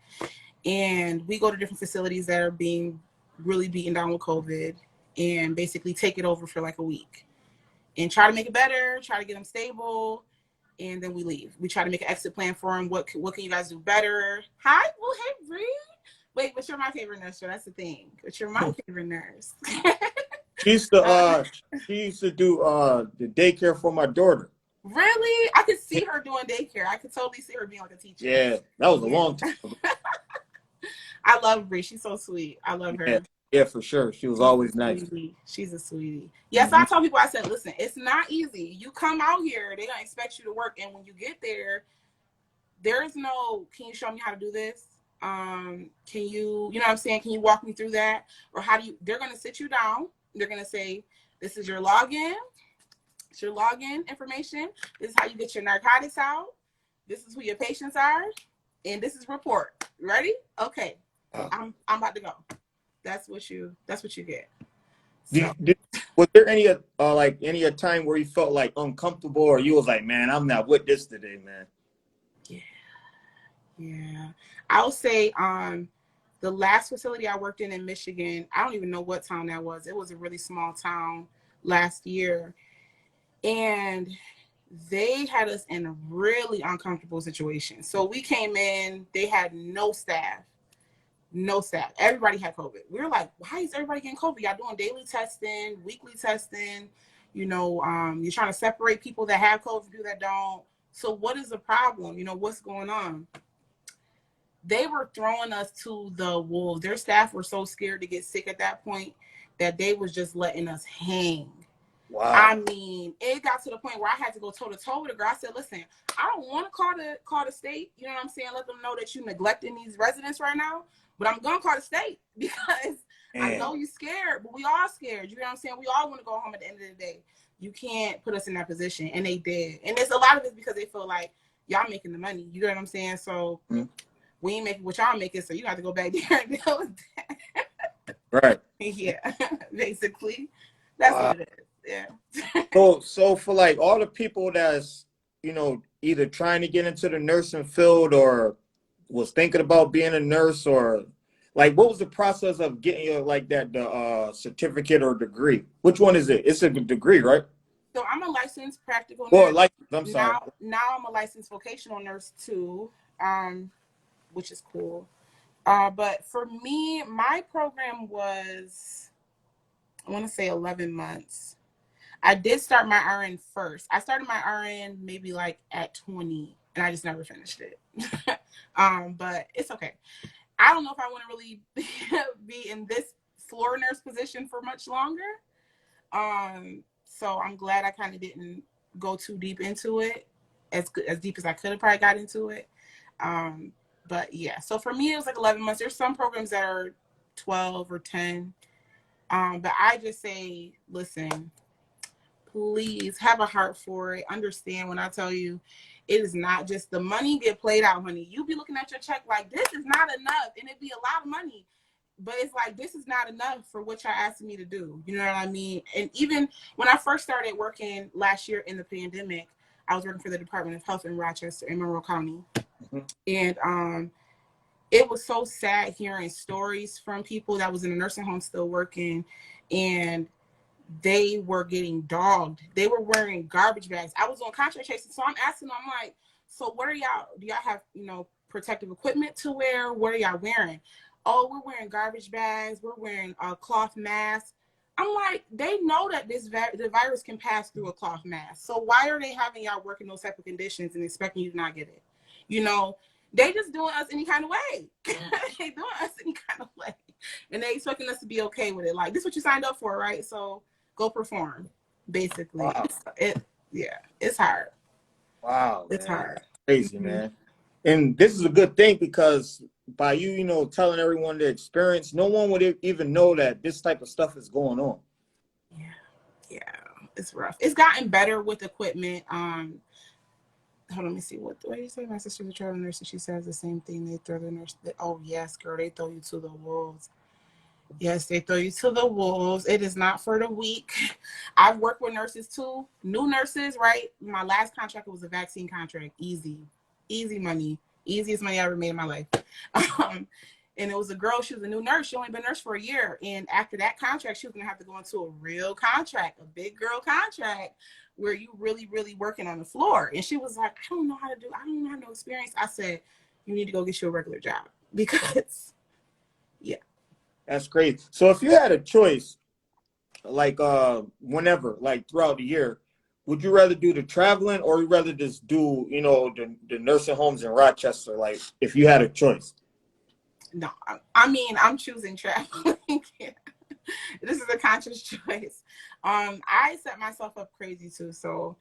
And we go to different facilities that are being really beaten down with COVID and basically take it over for like a week and try to make it better, try to get them stable. And then we leave. We try to make an exit plan for them. What can you guys do better? Hi, well, hey, Bree. Wait, but you're my favorite nurse, so that's the thing. But you're my favorite nurse. She used to do the daycare for my daughter. Really? I could see her doing daycare. I could totally see her being like a teacher. Yeah, that was a long time ago. I love Bree. She's so sweet. I love her. Yeah, for sure. She was always nice. She's a sweetie. Yes, I tell people, I said, listen, it's not easy. You come out here, they're going to expect you to work. And when you get there, there is no, can you show me how to do this? Can you know what I'm saying? Can you walk me through that? Or they're going to sit you down. They're going to say, this is your login. It's your login information. This is how you get your narcotics out. This is who your patients are. And this is report. Ready? Okay. I'm about to go. That's what you get. So. Was there any time where you felt like uncomfortable or you was like, man, I'm not with this today, man? Yeah. I'll say the last facility I worked in Michigan, I don't even know what town that was. It was a really small town last year. And they had us in a really uncomfortable situation. So we came in, they had no staff. Everybody had COVID. We were like, why is everybody getting COVID? Y'all doing daily testing, weekly testing. You know, you're trying to separate people that have COVID, people that don't. So what is the problem? You know, what's going on? They were throwing us to the wolves. Their staff were so scared to get sick at that point that they was just letting us hang. Wow. I mean, it got to the point where I had to go toe to toe with the girl. I said, listen, I don't want to call the state. You know what I'm saying? Let them know that you're neglecting these residents right now. But I'm going to call the state because I Man. know you're scared, but we all scared. You know what I'm saying? We all want to go home at the end of the day. You can't put us in that position. And they did. And there's a lot of it because they feel like y'all making the money. You know what I'm saying? So we ain't making what y'all making, so you have to go back there and deal with that. Right. Yeah, basically. That's what it is. Yeah. So for like all the people that's, you know, either trying to get into the nursing field or was thinking about being a nurse, or like what was the process of getting your like that the certificate or degree? Which one is it? It's a degree, right? So I'm a licensed practical Or nurse. like I'm sorry. Now I'm a licensed vocational nurse too, which is cool. But for me, my program was, I want to say 11 months. I did start my RN first. I started my RN maybe like at 20, and I just never finished it. But it's okay. I don't know if I want to really be in this floor nurse position for much longer. So I'm glad I kind of didn't go too deep into it, as deep as I could have probably got into it. But yeah, so for me, it was like 11 months. There's some programs that are 12 or 10. But I just say, listen, please have a heart for it. Understand when I tell you, it is not just the money get played out, honey. You be looking at your check like, this is not enough. And it'd be a lot of money. But it's like, this is not enough for what y'all asking me to do. You know what I mean? And even when I first started working last year in the pandemic, I was working for the Department of Health in Rochester in Monroe County. And it was so sad hearing stories from people that was in a nursing home still working, and they were getting dogged. They were wearing garbage bags. I was on contract tracing, so I'm asking them, I'm like, so what are y'all, do y'all have, protective equipment to wear? What are y'all wearing? Oh, we're wearing garbage bags. We're wearing a cloth mask. I'm like, they know that the virus can pass through a cloth mask. So why are they having y'all work in those type of conditions and expecting you to not get it? They just doing us any kind of way. They doing us any kind of way. And they expecting us to be okay with it. Like, this is what you signed up for, right? So go perform, basically. Wow. It's hard. Wow, It's man. hard. Crazy, man. And this is a good thing because by you, telling everyone the experience, no one would even know that this type of stuff is going on. Yeah, it's rough. It's gotten better with equipment. Hold on, let me see. What do you say? My sister's a travel nurse, and she says the same thing. They throw the nurse. Oh yes, girl, they throw you to the wolves. Yes, they throw you to the wolves. It is not for the weak. I've worked with nurses too, new nurses, right? My last contract was a vaccine contract. Easy money, easiest money I ever made in my life. And it was a girl. She was a new nurse. She only been a nurse for a year. And after that contract, she was going to have to go into a real contract, a big girl contract, where you really, really working on the floor. And she was like, I don't know how to do, I don't have no experience. I said, you need to go get you a regular job because, yeah. That's great. So if you had a choice, like whenever, like throughout the year, would you rather do the traveling or you rather just do, the nursing homes in Rochester? Like if you had a choice. No, I mean, I'm choosing traveling. Yeah. This is a conscious choice. I set myself up crazy too. So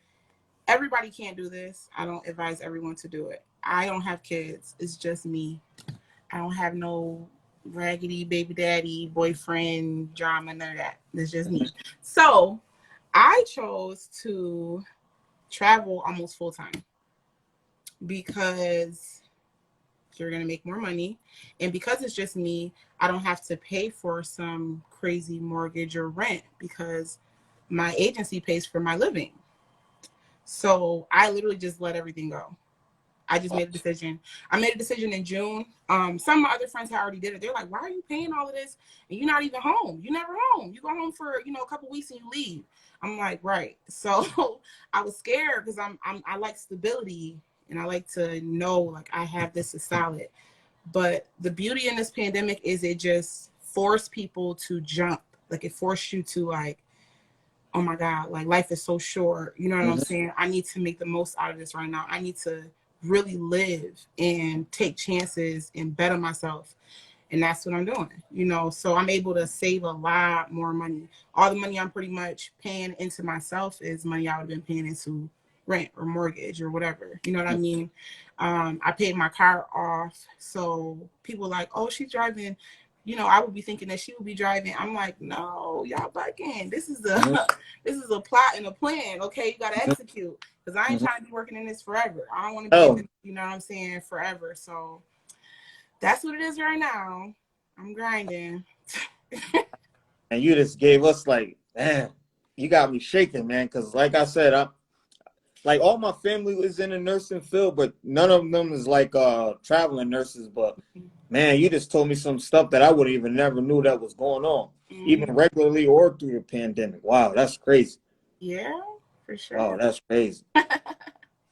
everybody can't do this. I don't advise everyone to do it. I don't have kids. It's just me. I don't have no raggedy baby daddy, boyfriend, drama, none of that. It's just me. So I chose to travel almost full time because you're going to make more money. And because it's just me, I don't have to pay for some crazy mortgage or rent because my agency pays for my living. So I literally just let everything go. I just made a decision. I made a decision in June. Some of my other friends had already did it. They're like, why are you paying all of this? And you're not even home. You're never home. You go home for, a couple weeks and you leave. I'm like, right. So I was scared because I like stability and I like to know like I have this is solid. But the beauty in this pandemic is it just forced people to jump. Like it forced you to like, oh my God, like life is so short. You know what I'm saying? I need to make the most out of this right now. I need to really live and take chances and better myself. And that's what I'm doing, so I'm able to save a lot more money. All the money I'm pretty much paying into myself is money I would have been paying into rent or mortgage or whatever. You know what I mean? I paid my car off. So people are like, oh, she's driving, I would be thinking that she would be driving. I'm like, no, y'all bugging. This is Mhm. a this is a plot and a plan. Okay, you got to Mhm. execute because I ain't Mhm. trying to be working in this forever. I don't want to be in Oh, this, you know what I'm saying, forever. So that's what it is right now. I'm grinding. and you just gave us like, man, you got me shaking, man. Because like I said, I like all my family was in the nursing field, but none of them is like traveling nurses. But man, you just told me some stuff that I would even never knew that was going on, even Mhm. regularly or through the pandemic. Wow, that's crazy. Yeah, for Wow, sure. that's crazy.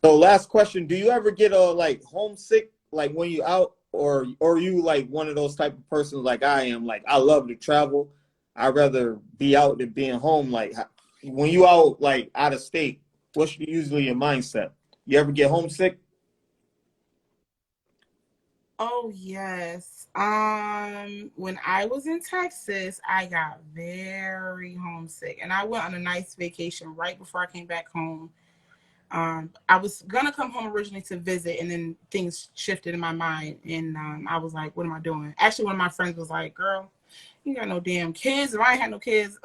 So last question, do you ever get like homesick like when you out, or you like one of those type of persons like I am, like I love to travel. I'd rather be out than being home. Like when you out like out of state, what's usually your mindset? You ever get homesick? Oh yes. When I was in Texas, I got very homesick, and I went on a nice vacation right before I came back home. I was gonna come home originally to visit, and then things shifted in my mind, and I was like, "What am I doing?" Actually, one of my friends was like, "Girl, you got no damn kids. If I ain't had no kids,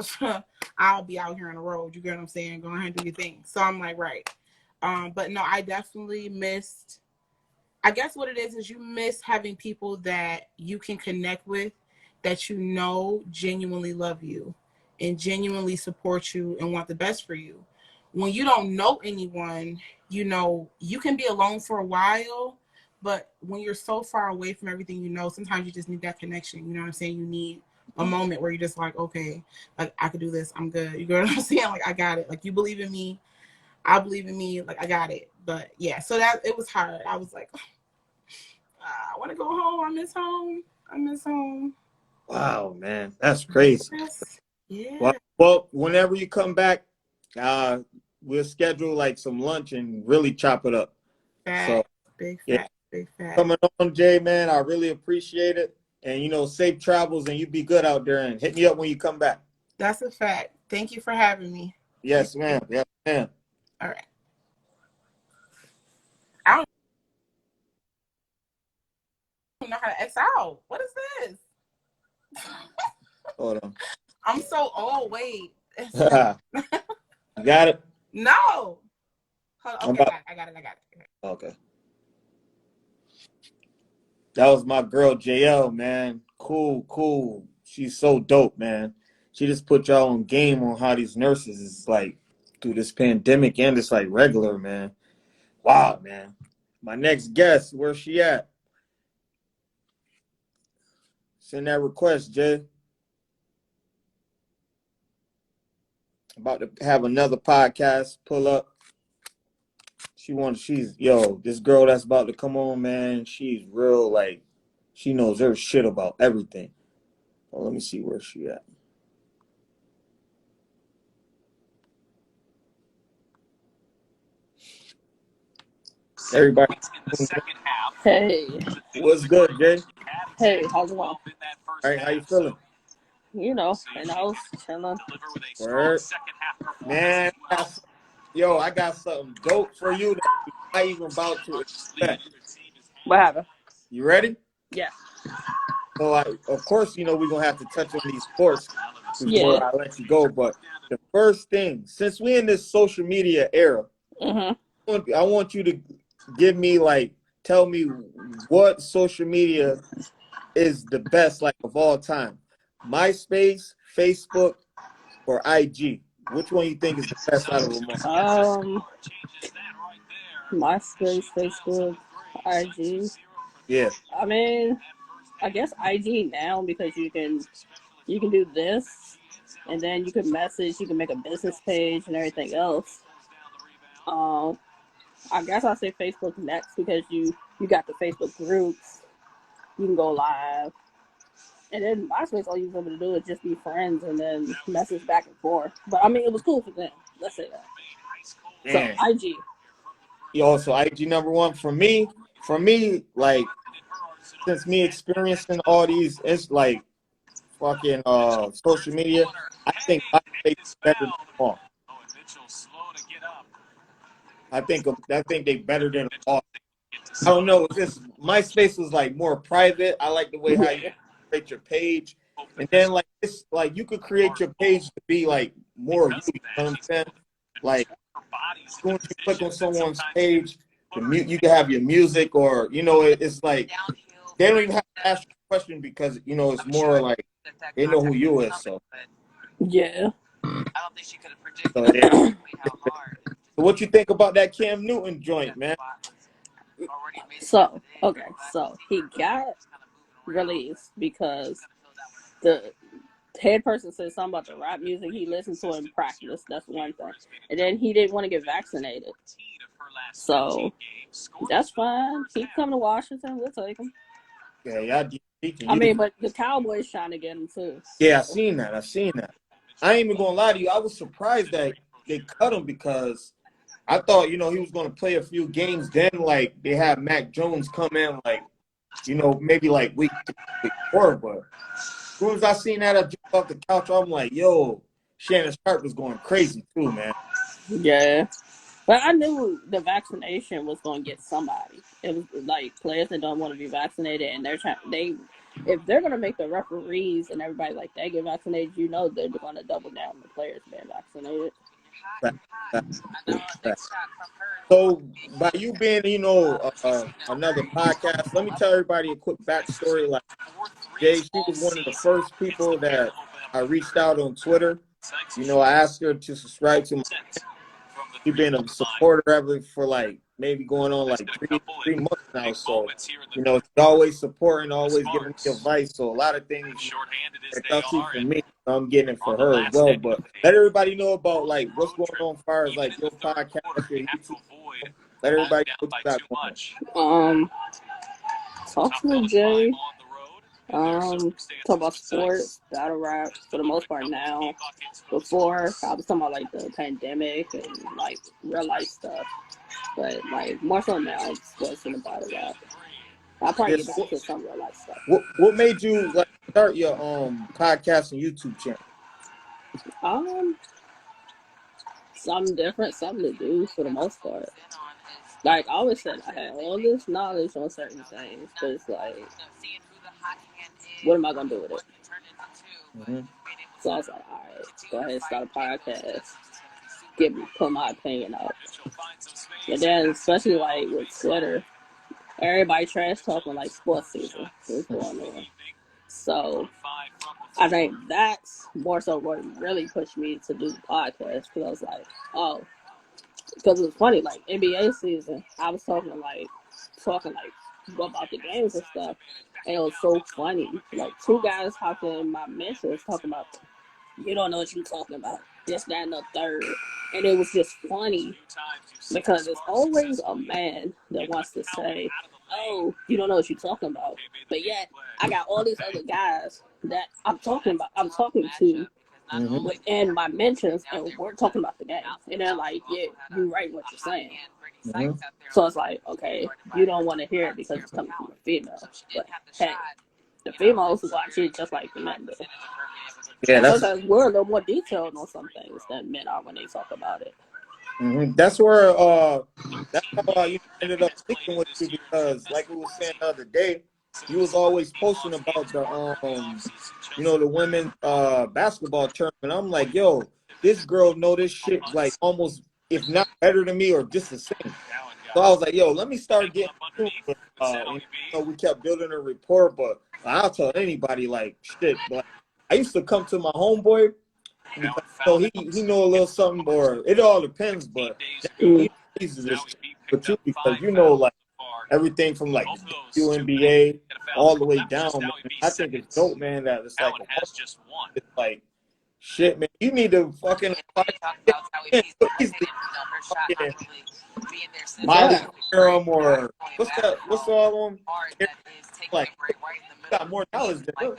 I'll be out here on the road. You get what I'm saying? Go ahead and do your thing." So I'm like, right. But no, I definitely missed. I guess what it is you miss having people that you can connect with, that genuinely love you and genuinely support you and want the best for you. When you don't know anyone, you can be alone for a while, but when you're so far away from everything, sometimes you just need that connection. You know what I'm saying? You need a moment where you're just like, okay, like I could do this. I'm good. You know what I'm saying? Like I got it. Like you believe in me. I believe in me. Like I got it. But yeah, so that it was hard. I was like, I want to go home. I miss home. I miss home. Wow, man, that's crazy. Yes. Well, Yeah. well, whenever you come back, uh, we'll schedule like some lunch and really chop it up. So Fat. Big yeah, fat. Big fat. coming on, Jay, man, I really appreciate it. And safe travels, and you be good out there. And hit me up when you come back. That's a fact. Thank you for having me. I Yes, appreciate ma'am. it. Yes, ma'am. All right. I don't even know how to X out. What is this? Hold on. I'm so old. Wait. You got it. No. Hold on. I'm Okay, I about. got it. I got it. I got it. Okay. That was my girl JL, man. Cool, cool. She's so dope, man. She just put y'all on game on how these nurses is like through this pandemic and it's like regular, man. Wow, man. My next guest, where's she at? Send that request, Jay. About to have another podcast pull up. This girl that's about to come on, man. She's real, like, she knows her shit about everything. Well, let me see where she at. Everybody, Hey, what's good, Jay? hey, how's it going? All right, how you feeling? And I was chilling. Word. Man, I got something dope for you that you're not even about to expect. What happened? You ready? Yeah. So, of course, we're going to have to touch on these sports Yeah. before I let you go. But the first thing, since we're in this social media era, Mhm. I want you to tell me what social media is the best, like, of all time. MySpace, Facebook, or IG? Which one you think is the best out of them all? MySpace, Facebook, IG. Yeah. I mean, I guess IG now because you can do this, and then you can message, you can make a business page and everything else. I guess I'll say Facebook next because you got the Facebook groups, you can go live. And then MySpace, all you was able to do is just be friends and then message back and forth. But I mean, it was cool for them. Let's say that. So Man. IG. So IG number one for me. For me, like since me experiencing all these, it's like fucking social media. I think MySpace is better than them all. I think they better than them all. I don't know. It's just MySpace was like more private. I like the way how Yeah. you create your page, and then like this, like you could create your page to be like more you. You know what I'm saying? Like as soon as you click on someone's page, you can have your music, or it's like they don't even have to ask you a question because it's more like they know who you is. So Yeah. yeah. So what you think about that Cam Newton joint, man? So he got released because the head person said something about the rap music he listened to in practice. That's one thing. And then he didn't want to get vaccinated. So that's fine. Keep coming to Washington. We'll take him. Yeah, y'all. I mean, but the Cowboys trying to get him too. Yeah, I seen that. I ain't even gonna lie to you. I was surprised that they cut him because I thought, he was gonna play a few games. Then, like, they had Mac Jones come in, like, maybe like week 3, week 4. But as soon as I seen that, I jumped off the couch. I'm like, yo, Shannon Sharp was going crazy too, man. Yeah. But I knew the vaccination was going to get somebody. It was like players that don't want to be vaccinated, and if they're going to make the referees and everybody like that get vaccinated, they're going to double down on the players being vaccinated. So by you being, another podcast, let me tell everybody a quick backstory. Like Jay, she was one of the first people that I reached out on Twitter. I asked her to subscribe to my. She's been a supporter of it for like maybe going on like three months now. So, she's always supporting, always giving me advice. So a lot of things, especially for me, I'm getting it for her as well. But let everybody know about like what's going on as far as like your podcast, your YouTube. Let everybody know what you got going on. Talk with Jay. Talk about sports, battle rap for the most part now. Before I was talking about like the pandemic and like real life stuff, but like more so now it's sports and the battle rap. I'll probably get back to some real life stuff. What made you like start your podcast and YouTube channel? Something different, something to do for the most part. Like I always said, I had all this knowledge on certain things, but it's like, what am I gonna do with it? Mm-hmm. So I was like, all right, go ahead and start a podcast. Put my opinion out. And then especially like with Twitter, everybody trash talking like sports season is going on. So I think that's more so what really pushed me to do the podcast, because I was like, oh, because it was funny, like NBA season, I was talking about the games and stuff, and it was so funny. Like 2 guys hopped in my mentions talking about, you don't know what you're talking about, this, that, and the third, and it was just funny because it's always a man that wants to say, oh, you don't know what you're talking about, but yet I got all these other guys that I'm talking to within my mentions, and we're talking about the game, and they're like, yeah, you're right what you're saying. So it's like, okay, you don't want to hear it because it's coming from a female, but hey, the females watch it just like the men do. Yeah, sometimes we're a little more detailed on some things than men are when they talk about it. Mm-hmm. That's where that's how you ended up sticking with you, because like we were saying the other day, you was always posting about the women basketball tournament. I'm like, yo, this girl know this shit like almost, if not better than me, or just the same. So I was like, yo, let me start getting we kept building a rapport, but I'll tell anybody like shit. But I used to come to my homeboy, because he know a little something, or it all depends, but he's this with you, because like everything from like the WNBA all the way down. Man. I think it's dope, man, that it's like it's like shit, man. You need to fucking Molly Serum, or what's the other one? Like, you got more knowledge than her.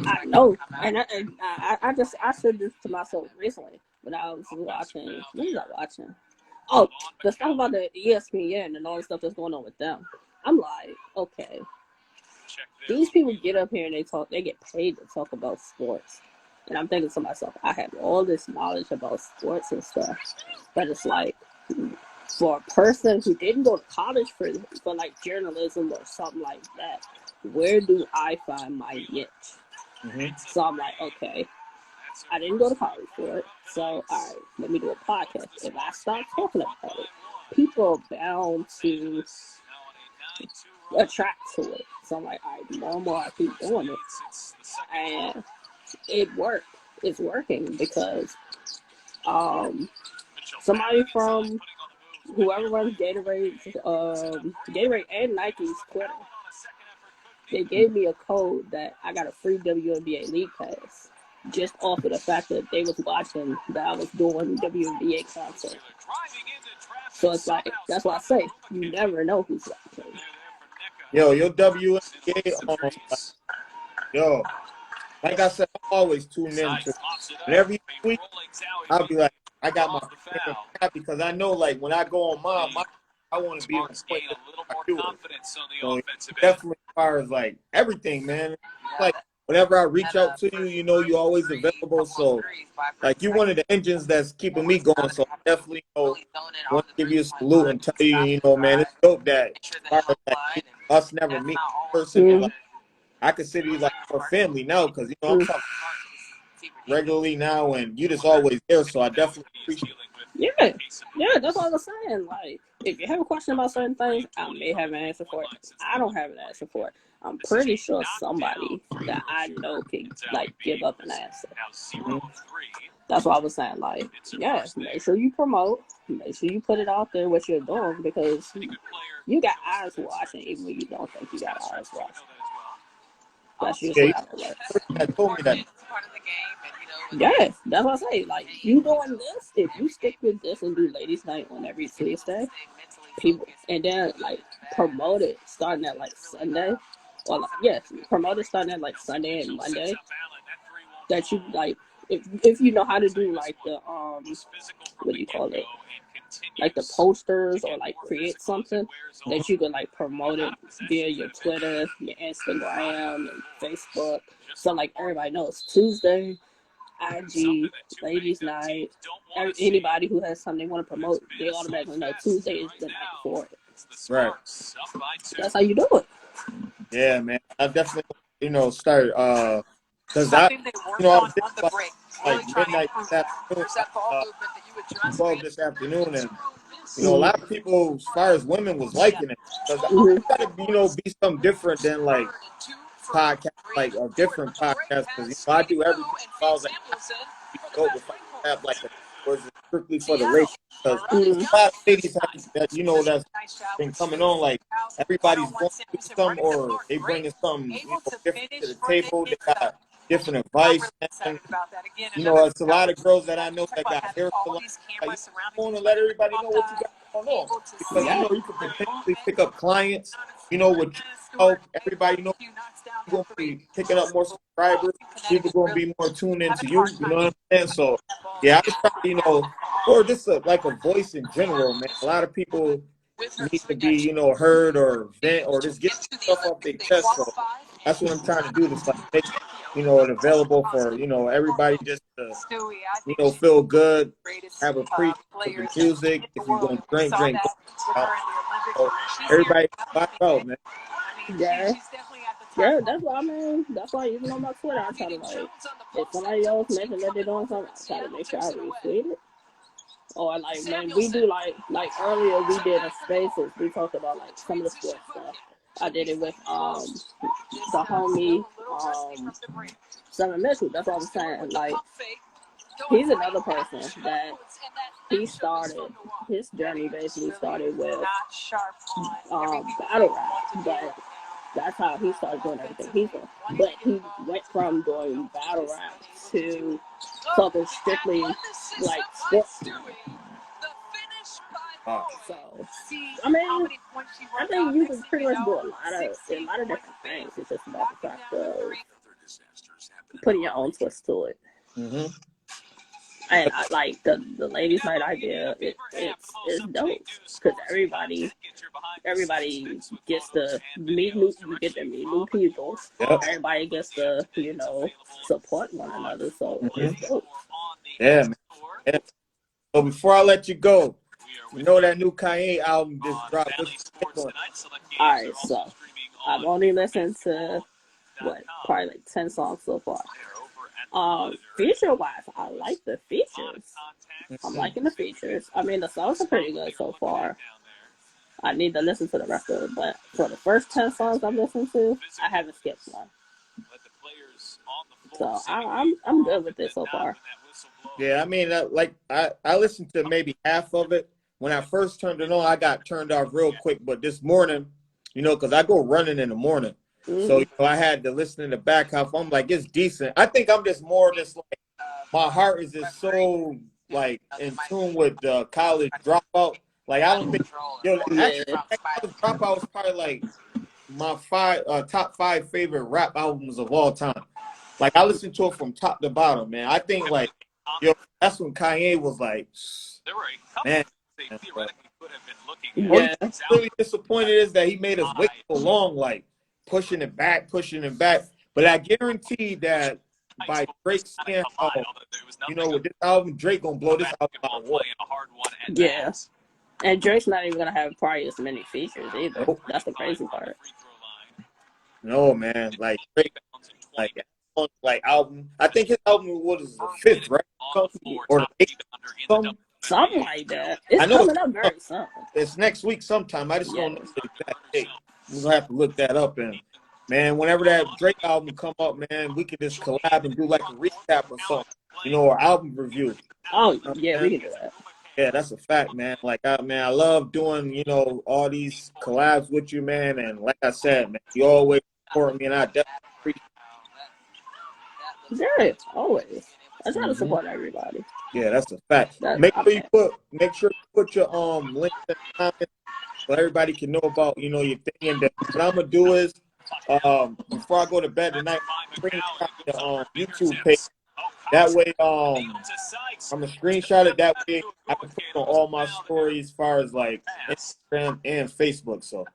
I know, and I said this to myself recently when I was watching. What was I watching? Oh, the stuff about the ESPN and all the stuff that's going on with them. I'm like, okay, these people get up here and they get paid to talk about sports, and I'm thinking to myself, I have all this knowledge about sports and stuff, but it's like, for a person who didn't go to college for like journalism or something like that, where do I find my niche? Mm-hmm. So I'm like, okay, I didn't go to college for it. So, all right, let me do a podcast. If I start talking about it, people are bound to attract to it. So I'm like, all right, the more and more I keep doing it. And it worked. It's working because somebody from whoever runs Gatorade and Nike's Twitter, they gave me a code that I got a free WNBA League Pass just off of the fact that they was watching that I was doing WNBA content. So it's like, that's why I say, you never know who's watching. Yo, your WNBA, yo, like I said, I always tune in to, and every week I'll be like, I got my favorite app because I know, like, when I go on mine, I want to be on point that I do it. So definitely, as far as like everything, man, like whenever I reach out to you, you know, you're always available. So, like, you one of the engines that's keeping me going. So I definitely want to give you a salute and tell you, you know, man, it's dope that as far as like us never meet in person. Like, I consider you like our family now because you know I'm talking regularly now, and you just always there. So I definitely appreciate it. Yeah, that's what I was saying. Like, if you have a question about certain things, I may have an answer for it. I don't have an answer for it. I'm pretty sure somebody that I know can like give up an answer. That's what I was saying. Like, yeah, make sure you promote, make sure you put it out there what you're doing because you got eyes watching, even when you don't think you got eyes watching. That's usually how it works. That told me that. Yes, that's what I say. Like, you doing this, if you stick with this and do ladies' night on every Tuesday, people, and then like promote it starting at like Sunday, or like, yes, promote it starting at like Sunday and Monday. That you like, if you know how to do like the what do you call it? Like the posters or like create something that you can like promote it via your Twitter, your Instagram, and Facebook. So like everybody knows Tuesday, IG, ladies' night. Anybody who has something they want to promote, they automatically know Tuesday is the night for it. Right. That's how you do it. Yeah, man. I definitely, you know, start because I, you know, I did like midnight this afternoon, 12 this afternoon, and you know, a lot of people, as far as women, was liking it because it's gotta, you know, be something different than like podcast, like a different podcast. Because you know, I do everything. So I was like, go if I have like a was it strictly for the ladies because a lot of ladies have, that you know that's been coming on like everybody's going to do something or they bringing something you know different to the table. They got different advice. And, you know, it's a lot of girls that I know that got hair salons. Like, you want to let everybody know what you got going on because you know you can potentially pick up clients. You know, with help everybody know you're gonna be picking up more subscribers. People gonna be more tuned into you. You know what I'm saying? So yeah, I just try, you know, or just like a voice in general, man. A lot of people need to be, you know, heard or vent or just get stuff off their chest. So that's what I'm trying to do. Just like make, you know, it available for, you know, everybody just to, you know, feel good, have a preach for the music. If you're gonna drink. So everybody back out, man. Yeah, that's why I mean. That's why even on my Twitter, I try to like, if somebody else mentioned that they're doing something, I try to make sure I retweet it. Or like, man, we do like earlier we did a spaces. We talked about like some of the sports stuff. I did it with the homie Seven Mitchell. That's what I'm saying. Like, he's another person that he started his journey basically started with battle rap, but that's how he started doing everything he's doing. But he went from doing battle rap to something strictly like sports. So I mean, I think you can pretty much do a lot of different things. It's just about the fact of putting your own twist to it. Mm-hmm. And I like the ladies' night idea. It's dope because everybody gets to meet new people. Yep. Everybody gets to support one another. So it's dope. Yeah, man. Yeah. So before I let you go, You know that new Kanye album just dropped. What's on? Alright, so I've only listened to probably like 10 songs so far. Feature wise, I like the features. I'm liking the features. I mean, the songs are pretty good so far. I need to listen to the rest of it, but for the first 10 songs I've listened to, I haven't skipped one. So I'm good with this so far. Yeah, I mean, I listened to maybe half of it. When I first turned it on, I got turned off real quick. But this morning, because I go running in the morning, so I had to listen to the back half. I'm like, it's decent. I think I'm just more just like my heart is just so like in tune with the College Dropout. Like I don't think actually College Dropout was probably like my top 5 favorite rap albums of all time. Like I listened to it from top to bottom, man. I think like that's when Kanye was like, man. Yeah. What's really disappointed is that he made us wait so long, like pushing it back. But I guarantee that by Drake saying, with this album, Drake gonna blow this album out of water. Yeah. And Drake's not even gonna have probably as many features either. Nope. That's the crazy part. No, man. Like Drake, like album. I think his album was the 5th, right? Or the 8th. Something like that. It's coming up very soon. It's next week sometime. I just don't know the exact date. We're gonna have to look that up. And man, whenever that Drake album come up, man, we could just collab and do like a recap or something, or album review. Oh yeah, we can do that. Yeah, that's a fact, man. Like, I love doing, all these collabs with you, man. And like I said, man, you always support me, and I definitely appreciate it. Yeah, always. I try to support everybody. Yeah, that's a fact. Make sure you put your link in the comments so everybody can know about, your thing. And what I'm gonna do is, before I go to bed tonight, screenshot the YouTube page. That way, I'm gonna screenshot it. That way, I can put it on all my stories, as far as like Instagram and Facebook. So,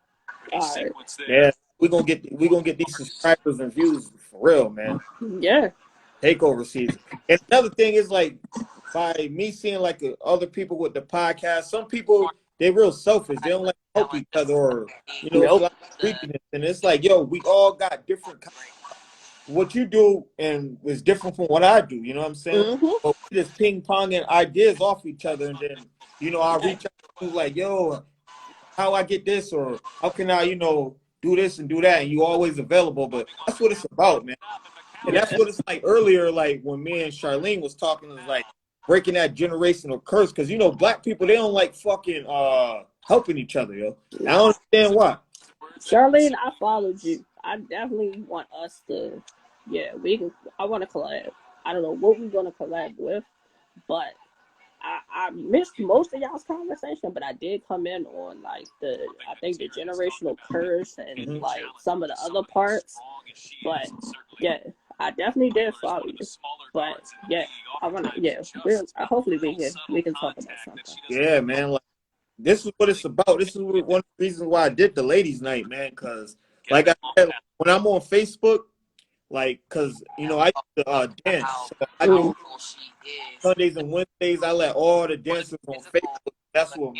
right. Yeah, we're gonna get these subscribers and views for real, man. Yeah. Takeover season. And another thing is like by me seeing like other people with the podcast, some people they're real selfish. They don't like help each other, or like creepiness. And it's like, we all got different what you do and is different from what I do, you know what I'm saying? Mm-hmm. But we just ping-ponging ideas off each other, and then, I'll reach out to you like, how I get this, or how can I, do this and do that, and you always available. But that's what it's about, man. And that's what it's like earlier, like when me and Charlene was talking, it was like breaking that generational curse, because, black people, they don't like fucking helping each other, I don't understand why. Charlene, I followed you. I definitely want us to, I want to collab. I don't know what we're going to collab with, but I missed most of y'all's conversation, but I did come in on like the generational curse and like some of the other parts. But yeah, I definitely did follow you. But yeah, I want to, hopefully we can talk about something. Yeah, man. Like, this is what it's about. This is one of the reasons why I did the ladies' night, man. Because, like I said, when I'm on Facebook, like, because, I used to dance. So I do Sundays and Wednesdays. I let all the dancers on Facebook. That's what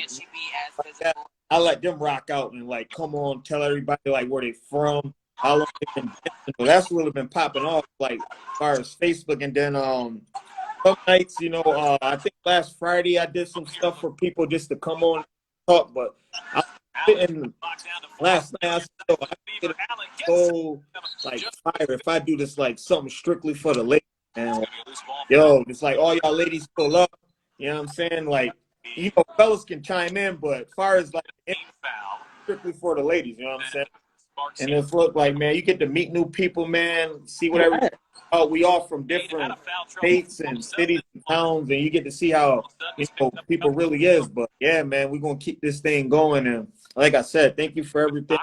I let them rock out and, like, come on, tell everybody, like, where they from, how long they've been dancing. So that's really been popping off, like, as far as Facebook. And then, some nights, I think last Friday I did some stuff for people just to come on and talk, but I was sitting last night, I said, I get so like fire if I do this like something strictly for the ladies. And it's like all y'all ladies pull up, you know what I'm saying? Like, fellas can chime in, but as far as like strictly for the ladies, you know what I'm saying? And it's look like, man, you get to meet new people, man, see whatever. We all from different states and cities and towns, and you get to see how people really is. But yeah, man, we're gonna keep this thing going. And like I said, thank you for everything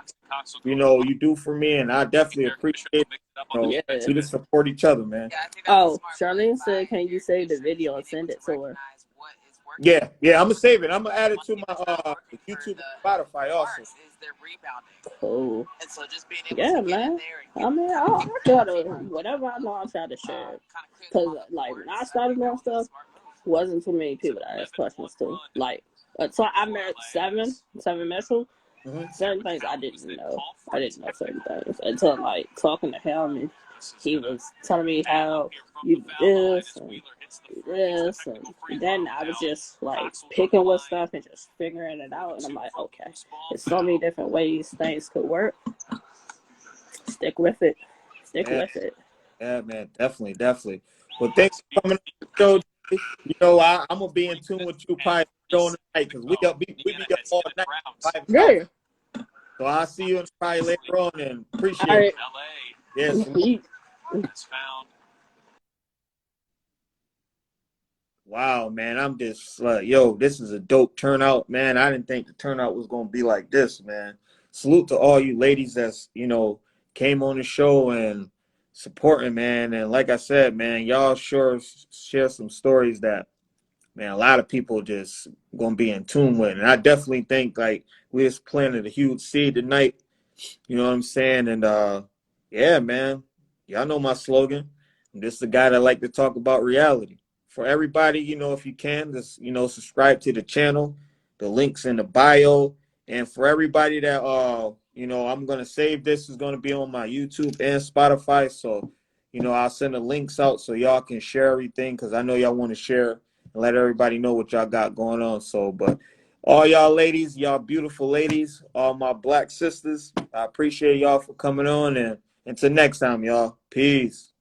you do for me, and I definitely appreciate it. We just support each other, man. Oh, Charlene said, can you save the video and send it to her? Yeah, I'm gonna save it. I'm gonna add it to my YouTube and Spotify also. Cool. Yeah, man. I mean, I'll try to, whatever I know, I'll try to share it. Because, like, when I started doing stuff, wasn't too many people that I asked questions to. Like, so I met seven Mitchell. Certain things I didn't know. I didn't know certain things until like talking to him, and he was telling me how you do this and do this, and then I was just like picking with stuff and just figuring it out. And I'm like, okay, there's so many different ways things could work. Stick with it. Stick with it. Yeah, man, definitely. Well, thanks for coming on the show. Jay. You know, I'm gonna be in tune with you probably during the night because we be up all night. 5 o'clock. Yeah. So I'll see you probably later on and appreciate All right. it. Yes. Wow, man, I'm just yo, this is a dope turnout, man. I didn't think the turnout was gonna be like this, man. Salute to all you ladies that's, came on the show and supporting, man. And like I said, man, y'all sure share some stories that, man, a lot of people just gonna be in tune with. And I definitely think like we just planted a huge seed tonight. You know what I'm saying? And yeah, man, y'all know my slogan. I'm just the guy that like to talk about reality. For everybody, if you can, just subscribe to the channel. The link's in the bio. And for everybody that I'm gonna save this is gonna be on my YouTube and Spotify. So, I'll send the links out so y'all can share everything because I know y'all want to share and let everybody know what y'all got going on. So, but all y'all ladies, y'all beautiful ladies, all my black sisters, I appreciate y'all for coming on, and until next time, y'all. Peace.